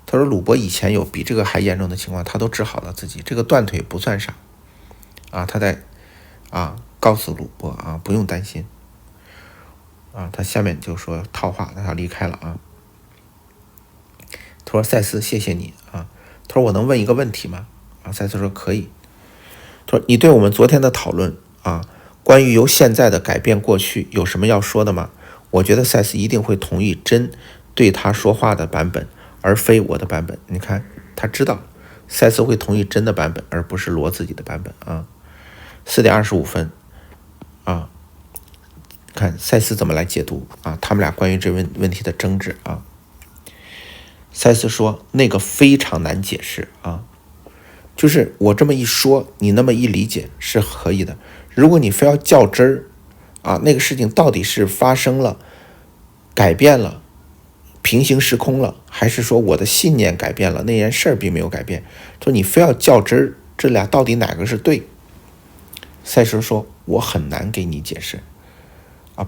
他说鲁伯以前有比这个还严重的情况，他都治好了自己，这个断腿不算啥他在告诉鲁伯不用担心他下面就说套话，他离开了他说赛斯谢谢你他说我能问一个问题吗赛斯说可以。他说你对我们昨天的讨论关于由现在的改变过去有什么要说的吗？我觉得赛斯一定会同意真对他说话的版本，而非我的版本。你看他知道赛斯会同意真的版本，而不是罗自己的版本4点25分看赛斯怎么来解读他们俩关于这问题的争执赛斯说那个非常难解释就是我这么一说，你那么一理解是可以的。如果你非要较真儿那个事情到底是发生了、改变了、平行时空了，还是说我的信念改变了，那件事儿并没有改变，说你非要较真儿，这俩到底哪个是对？赛斯说我很难给你解释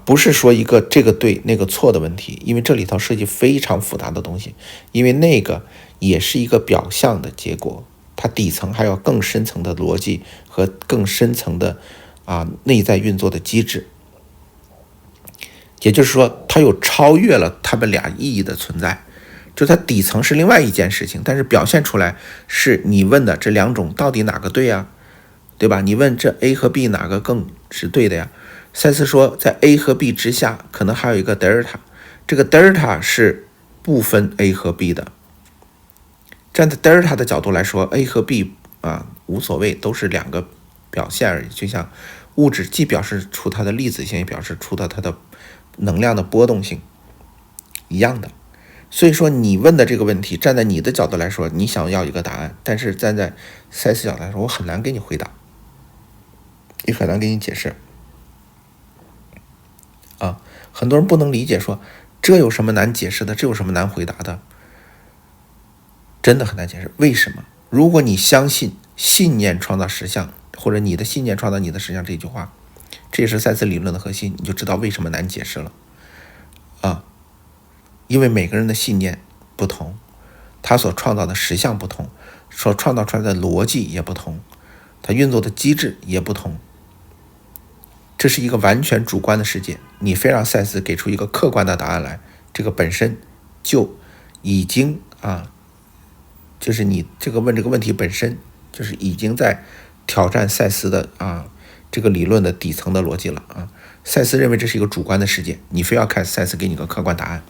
不是说一个这个对那个错的问题，因为这里头涉及非常复杂的东西，因为那个也是一个表象的结果，它底层还有更深层的逻辑和更深层的内在运作的机制，也就是说它又超越了它们俩意义的存在，就它底层是另外一件事情，但是表现出来是你问的这两种到底哪个对对吧？你问这 A 和 B 哪个更是对的呀？赛斯说在 A 和 B 之下可能还有一个德尔塔，这个德尔塔是不分 A 和 B 的。站在德尔塔的角度来说 A 和 B 无所谓，都是两个表现而已，就像物质既表示出它的粒子性，也表示出它的能量的波动性一样的。所以说你问的这个问题，站在你的角度来说你想要一个答案，但是站在赛斯角度来说我很难给你回答，也很难给你解释很多人不能理解，说这有什么难解释的，这有什么难回答的，真的很难解释。为什么？如果你相信信念创造实相，或者你的信念创造你的实相这句话，这也是赛斯理论的核心，你就知道为什么难解释了因为每个人的信念不同，他所创造的实相不同，所创造出来的逻辑也不同，他运作的机制也不同，这是一个完全主观的世界，你非让赛斯给出一个客观的答案来，这个本身就已经就是你这个问这个问题本身就是已经在挑战赛斯的这个理论的底层的逻辑了赛斯认为这是一个主观的世界，你非要看赛斯给你个客观答案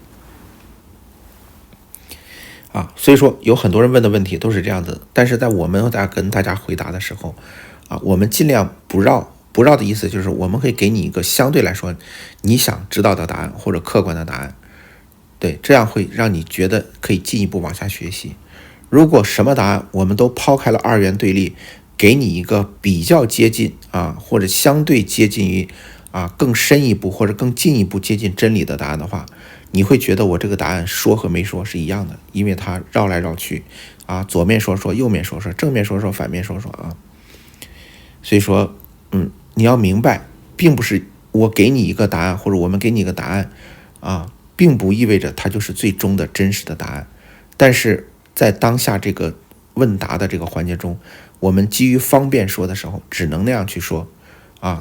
所以说有很多人问的问题都是这样子，但是在我们跟大家回答的时候我们尽量不绕的意思就是我们会给你一个相对来说你想知道的答案或者客观的答案，对，这样会让你觉得可以进一步往下学习。如果什么答案我们都抛开了二元对立，给你一个比较接近或者相对接近于更深一步或者更进一步接近真理的答案的话，你会觉得我这个答案说和没说是一样的，因为它绕来绕去左面说说右面说说正面说说反面说说所以说你要明白，并不是我给你一个答案或者我们给你一个答案并不意味着它就是最终的真实的答案，但是在当下这个问答的这个环节中，我们基于方便说的时候只能那样去说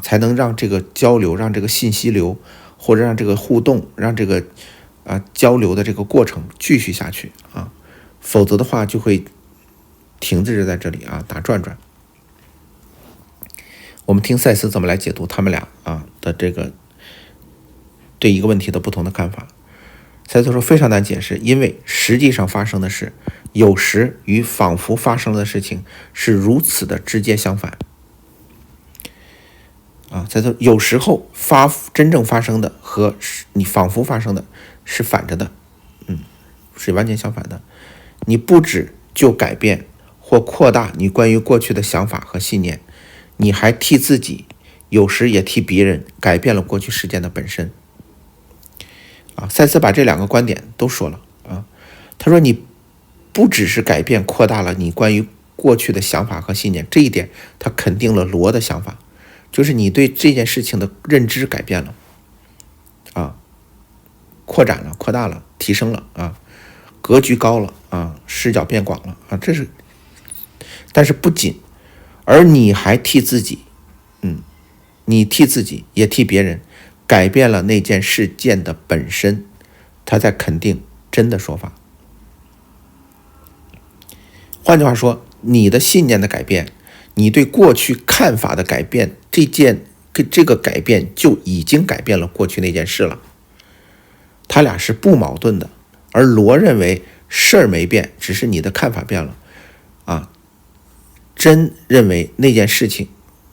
才能让这个交流，让这个信息流，或者让这个互动，让这个交流的这个过程继续下去否则的话就会停滞在这里打转转。我们听赛斯怎么来解读他们俩的这个对一个问题的不同的看法。塞斯说非常难解释，因为实际上发生的事，有时与仿佛发生的事情是如此的直接相反。塞斯说有时候真正发生的和你仿佛发生的是反着的，是完全相反的。你不只就改变或扩大你关于过去的想法和信念，你还替自己，有时也替别人改变了过去事件的本身。塞斯把这两个观点都说了他说你不只是改变扩大了你关于过去的想法和信念，这一点他肯定了罗的想法，就是你对这件事情的认知改变了扩展了、扩大了、提升了格局高了视角变广了这是，但是不仅，而你还替自己，你替自己也替别人改变了那件事件的本身，他在肯定真的说法。换句话说，你的信念的改变，你对过去看法的改变，这个改变就已经改变了过去那件事了。他俩是不矛盾的，而罗认为事儿没变，只是你的看法变了真认为那件事情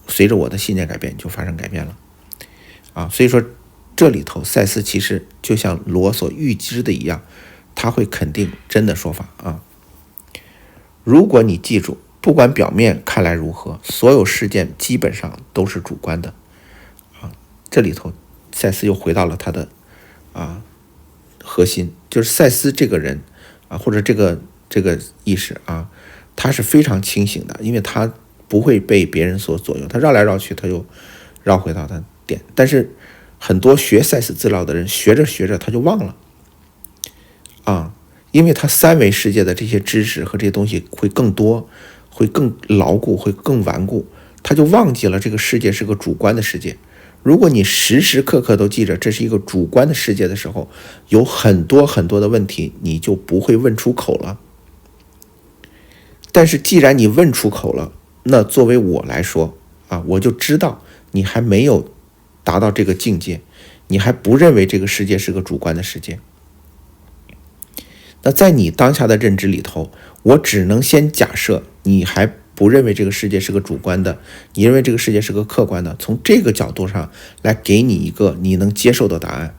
随着我的信念改变就发生改变了所以说这里头塞斯其实就像罗所预知的一样，他会肯定真的说法如果你记住，不管表面看来如何，所有事件基本上都是主观的这里头塞斯又回到了他的核心，就是塞斯这个人或者这个意识他是非常清醒的，因为他不会被别人所左右，他绕来绕去他又绕回到他点。但是很多学塞斯资料的人学着学着他就忘了因为他三维世界的这些知识和这些东西会更多，会更牢固，会更顽固，他就忘记了这个世界是个主观的世界。如果你时时刻刻都记着这是一个主观的世界的时候，有很多很多的问题你就不会问出口了。但是既然你问出口了，那作为我来说我就知道你还没有达到这个境界，你还不认为这个世界是个主观的世界。那在你当下的认知里头，我只能先假设你还不认为这个世界是个主观的，你认为这个世界是个客观的，从这个角度上来给你一个你能接受的答案。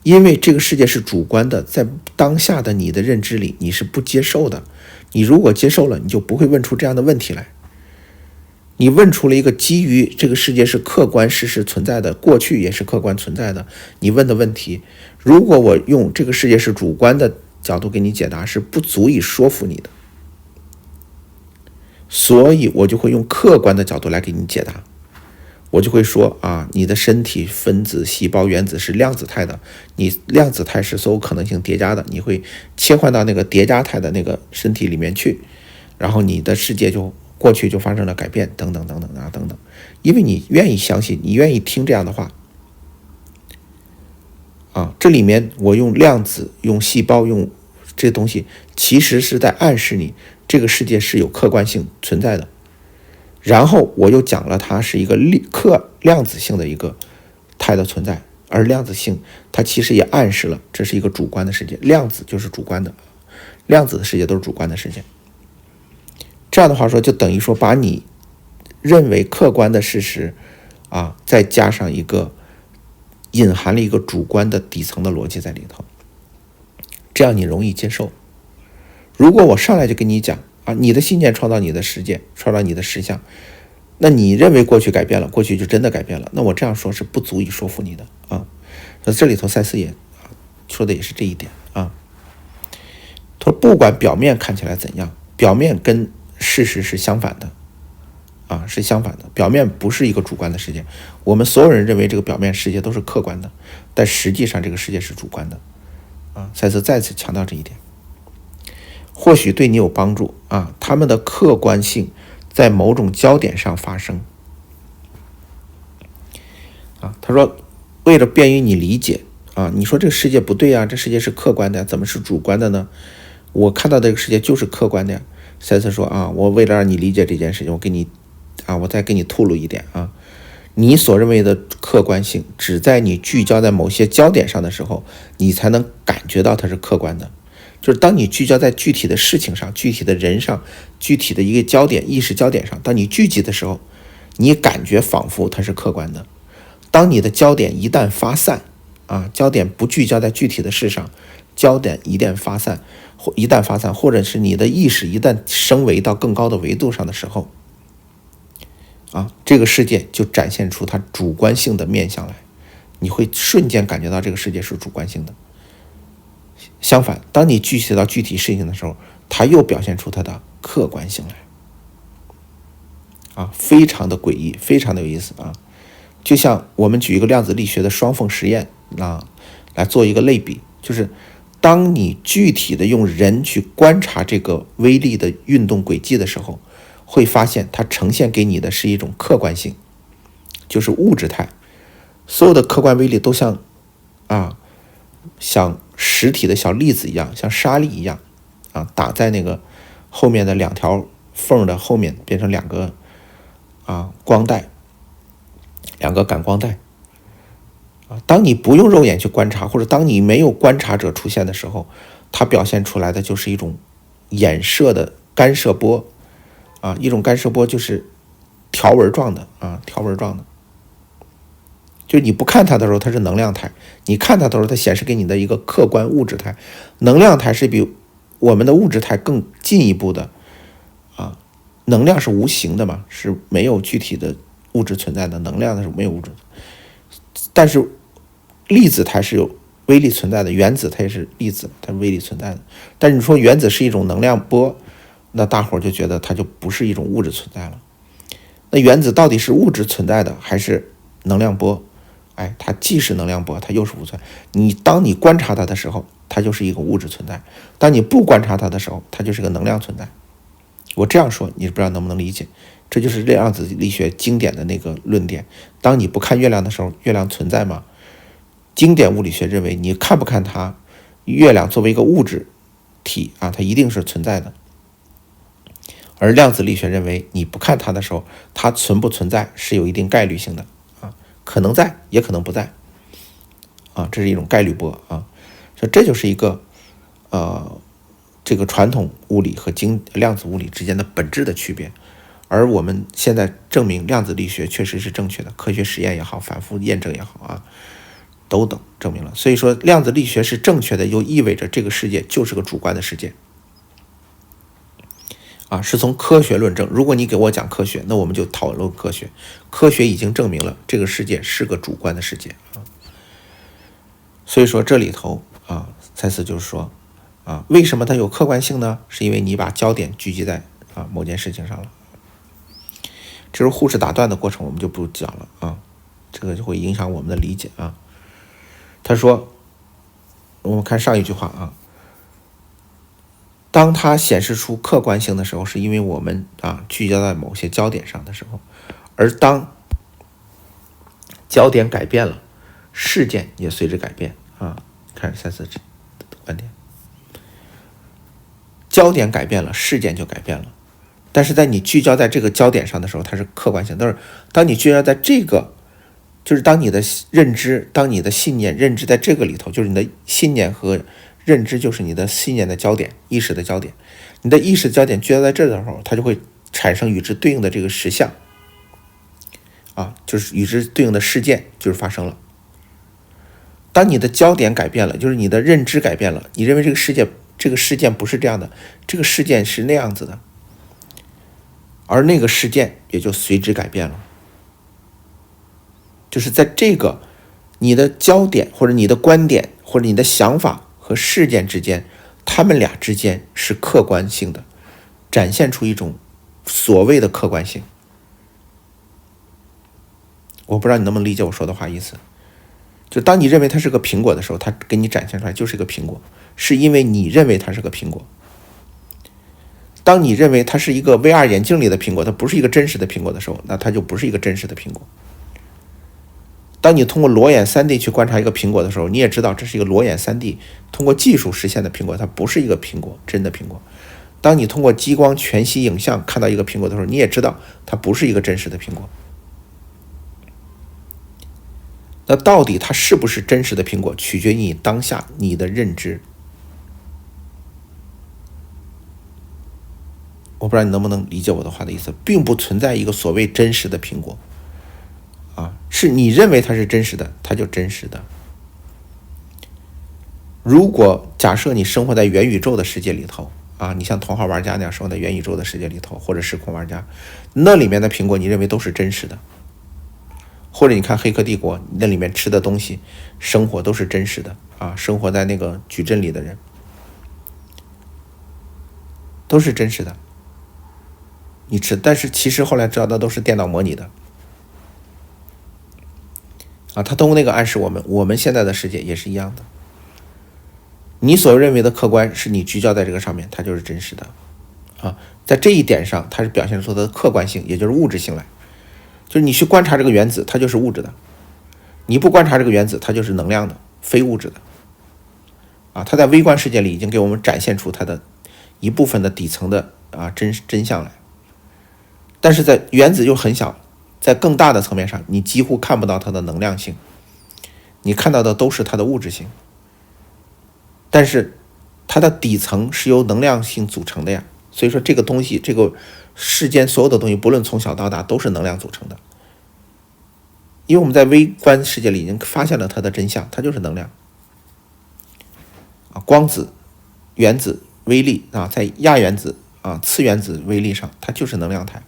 因为这个世界是主观的，在当下的你的认知里你是不接受的，你如果接受了，你就不会问出这样的问题来。你问出了一个基于这个世界是客观事实存在的，过去也是客观存在的，你问的问题，如果我用这个世界是主观的角度给你解答，是不足以说服你的，所以我就会用客观的角度来给你解答。我就会说你的身体分子细胞原子是量子态的，你量子态是所有可能性叠加的，你会切换到那个叠加态的那个身体里面去，然后你的世界就过去就发生了改变，等等等等等等。因为你愿意相信，你愿意听这样的话这里面我用量子，用细胞，用这东西，其实是在暗示你这个世界是有客观性存在的。然后我又讲了它是一个量子性的一个态的存在，而量子性它其实也暗示了这是一个主观的世界，量子就是主观的，量子的世界都是主观的世界。这样的话说，就等于说把你认为客观的事实再加上一个隐含了一个主观的底层的逻辑在里头，这样你容易接受。如果我上来就跟你讲你的信念创造你的世界，创造你的实相，那你认为过去改变了，过去就真的改变了，那我这样说是不足以说服你的那这里头塞斯也说的也是这一点他说不管表面看起来怎样，表面跟事实是相反的是相反的，表面不是一个主观的世界，我们所有人认为这个表面世界都是客观的，但实际上这个世界是主观的塞斯再次强调这一点，或许对你有帮助他们的客观性在某种焦点上发生他说为了便于你理解你说这个世界不对这世界是客观的怎么是主观的呢？我看到这个世界就是客观的塞斯说我为了让你理解这件事情，我再给你透露一点你所认为的客观性，只在你聚焦在某些焦点上的时候，你才能感觉到它是客观的。就是当你聚焦在具体的事情上、具体的人上、具体的一个焦点、意识焦点上，当你聚集的时候，你感觉仿佛它是客观的。当你的焦点一旦发散，焦点不聚焦在具体的事上，焦点一旦发散，或者是你的意识一旦升维到更高的维度上的时候，这个世界就展现出它主观性的面向来，你会瞬间感觉到这个世界是主观性的。相反，当你聚集到具体事情的时候，它又表现出它的客观性来，非常的诡异，非常的有意思啊！就像我们举一个量子力学的双缝实验来做一个类比，就是当你具体的用人去观察这个微粒的运动轨迹的时候，会发现它呈现给你的是一种客观性，就是物质态，所有的客观微粒都像实体的小粒子一样，像沙粒一样打在那个后面的两条缝的后面，变成两个光带，两个感光带当你不用肉眼去观察，或者当你没有观察者出现的时候，它表现出来的就是一种衍射的干涉波一种干涉波就是条纹状的就你不看它的时候它是能量态，你看它的时候它显示给你的一个客观物质态。能量态是比我们的物质态更进一步的能量是无形的嘛，是没有具体的物质存在的，能量是没有物质，但是粒子态是有微粒存在的，原子它也是粒子，它是微粒存在的。但是你说原子是一种能量波，那大伙就觉得它就不是一种物质存在了。那原子到底是物质存在的还是能量波？它既是能量波，它又是物质存在。当你观察它的时候，它就是一个物质存在；当你不观察它的时候，它就是个能量存在。我这样说，你不知道能不能理解？这就是量子力学经典的那个论点。当你不看月亮的时候，月亮存在吗？经典物理学认为，你看不看它，月亮作为一个物质体它一定是存在的。而量子力学认为，你不看它的时候，它存不存在是有一定概率性的可能在，也可能不在这是一种概率波这就是一个这个传统物理和量子物理之间的本质的区别。而我们现在证明量子力学确实是正确的，科学实验也好，反复验证也好都证明了。所以说量子力学是正确的，又意味着这个世界就是个主观的世界是从科学论证。如果你给我讲科学，那我们就讨论科学。科学已经证明了这个世界是个主观的世界所以说这里头蔡司就是说为什么它有客观性呢？是因为你把焦点聚集在某件事情上了。这是护士打断的过程，我们就不讲了这个就会影响我们的理解他说，我们看上一句话当它显示出客观性的时候，是因为我们聚焦在某些焦点上的时候，而当焦点改变了，事件也随之改变看赛斯的观点，焦点改变了，事件就改变了。但是在你聚焦在这个焦点上的时候，它是客观性。但是当你聚焦在这个，就是当你的认知，当你的信念认知在这个里头，就是你的信念和认知就是你的信念的焦点，意识的焦点。你的意识焦点聚焦在这的时候，它就会产生与之对应的这个实相就是与之对应的事件就是发生了。当你的焦点改变了，就是你的认知改变了，你认为这个事件不是这样的，这个事件是那样子的，而那个事件也就随之改变了。就是在这个你的焦点或者你的观点或者你的想法和事件之间，他们俩之间是客观性的，展现出一种所谓的客观性。我不知道你能不能理解我说的话意思。就当你认为它是个苹果的时候，它给你展现出来就是一个苹果，是因为你认为它是个苹果。当你认为它是一个 VR 眼镜里的苹果，它不是一个真实的苹果的时候，那它就不是一个真实的苹果。当你通过裸眼 3D 去观察一个苹果的时候，你也知道这是一个裸眼 3D 通过技术实现的苹果，它不是一个苹果，真的苹果。当你通过激光全息影像看到一个苹果的时候，你也知道它不是一个真实的苹果。那到底它是不是真实的苹果，取决于你当下你的认知。我不知道你能不能理解我的话的意思，并不存在一个所谓真实的苹果是你认为它是真实的，它就真实的。如果假设你生活在元宇宙的世界里头你像童话玩家那样生活在元宇宙的世界里头，或者时空玩家，那里面的苹果你认为都是真实的，或者你看黑客帝国，那里面吃的东西生活都是真实的生活在那个矩阵里的人都是真实的，你吃，但是其实后来知道的都是电脑模拟的他通过那个暗示我们现在的世界也是一样的。你所认为的客观是你聚焦在这个上面，它就是真实的在这一点上它是表现出它的客观性，也就是物质性来，就是你去观察这个原子，它就是物质的；你不观察这个原子，它就是能量的，非物质的它在微观世界里已经给我们展现出它的一部分的底层的真相来，但是在原子又很小，在更大的层面上你几乎看不到它的能量性，你看到的都是它的物质性，但是它的底层是由能量性组成的呀。所以说这个东西，这个世间所有的东西，不论从小到大都是能量组成的，因为我们在微观世界里已经发现了它的真相，它就是能量光子、原子、微粒在亚原子次原子微粒上，它就是能量态，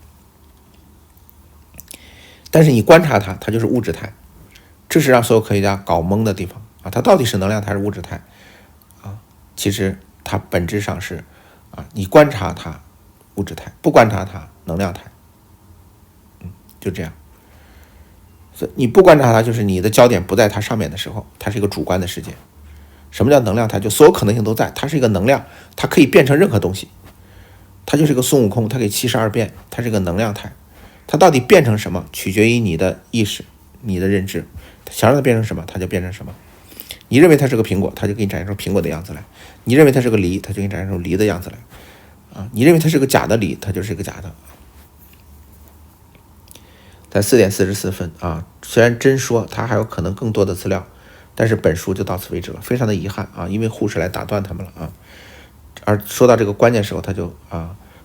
但是你观察它，它就是物质态，这是让所有科学家搞懵的地方它到底是能量态还是物质态其实它本质上是你观察它物质态，不观察它能量态就这样。所以你不观察它，就是你的焦点不在它上面的时候，它是一个主观的世界。什么叫能量态？就所有可能性都在，它是一个能量，它可以变成任何东西，它就是一个孙悟空，它可以72变，它是一个能量态。它到底变成什么，取决于你的意识，你的认知，想让它变成什么，它就变成什么。你认为它是个苹果，它就给你展现出苹果的样子来；你认为它是个梨，它就给你展现出梨的样子来你认为它是个假的梨，它就是个假的。在4点44分虽然真说它还有可能更多的资料，但是本书就到此为止了，非常的遗憾因为护士来打断他们了而说到这个关键时候，他就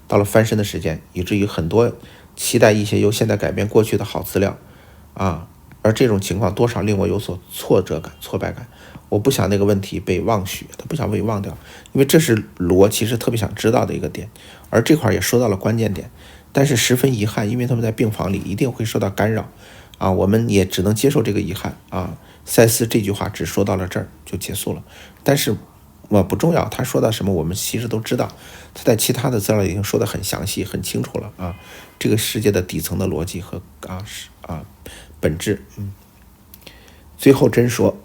到了翻身的时间，以至于很多期待一些由现在改变过去的好资料而这种情况多少令我有所挫折感、挫败感。我不想那个问题被忘许，他不想被忘掉，因为这是罗其实特别想知道的一个点，而这块也说到了关键点，但是十分遗憾，因为他们在病房里一定会受到干扰我们也只能接受这个遗憾赛斯这句话只说到了这儿就结束了，但是不重要，他说到什么我们其实都知道，他在其他的资料已经说得很详细很清楚了这个世界的底层的逻辑和本质最后真说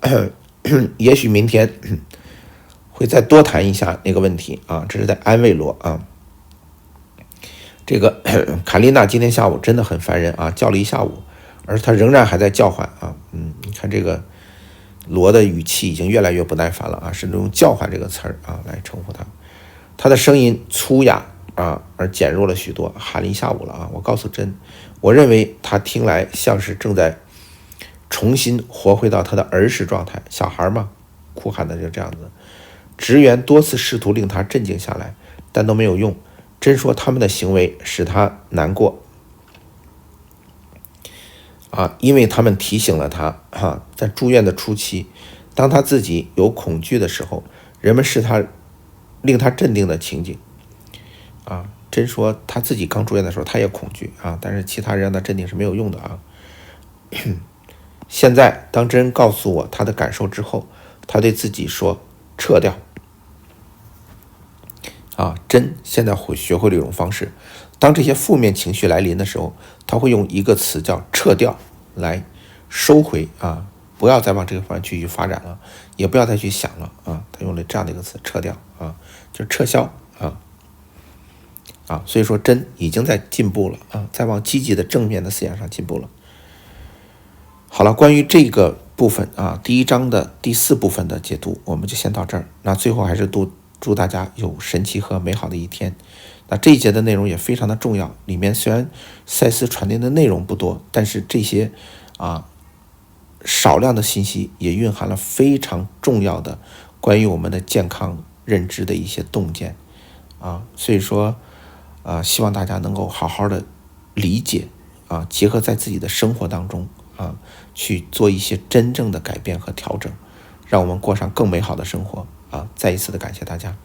也许明天会再多谈一下那个问题这是在安慰罗这个卡丽娜今天下午真的很烦人叫了一下午，而她仍然还在叫唤你看这个罗的语气已经越来越不耐烦了甚至用叫唤这个词儿来称呼他，他的声音粗哑而减弱了许多，喊了一下午了我告诉珍，我认为他听来像是正在重新活回到他的儿时状态，小孩嘛，哭喊的就这样子。职员多次试图令他镇静下来，但都没有用。真说他们的行为使他难过因为他们提醒了他在住院的初期，当他自己有恐惧的时候，人们是他令他镇定的情景真说他自己刚住院的时候他也恐惧但是其他人让他镇定是没有用的现在当真告诉我他的感受之后，他对自己说撤掉真现在学会了一种方式，当这些负面情绪来临的时候，他会用一个词叫撤掉来收回不要再往这个方向继续发展了，也不要再去想了他用了这样的一个词撤掉就是撤销所以说真已经在进步了在往积极的正面的思想上进步了。好了，关于这个部分第一章的第4部分的解读我们就先到这儿。那最后还是祝大家有神奇和美好的一天。那这一节的内容也非常的重要，里面虽然赛斯传递的内容不多，但是这些少量的信息也蕴含了非常重要的关于我们的健康认知的一些洞见所以说希望大家能够好好的理解结合在自己的生活当中去做一些真正的改变和调整，让我们过上更美好的生活再一次的感谢大家。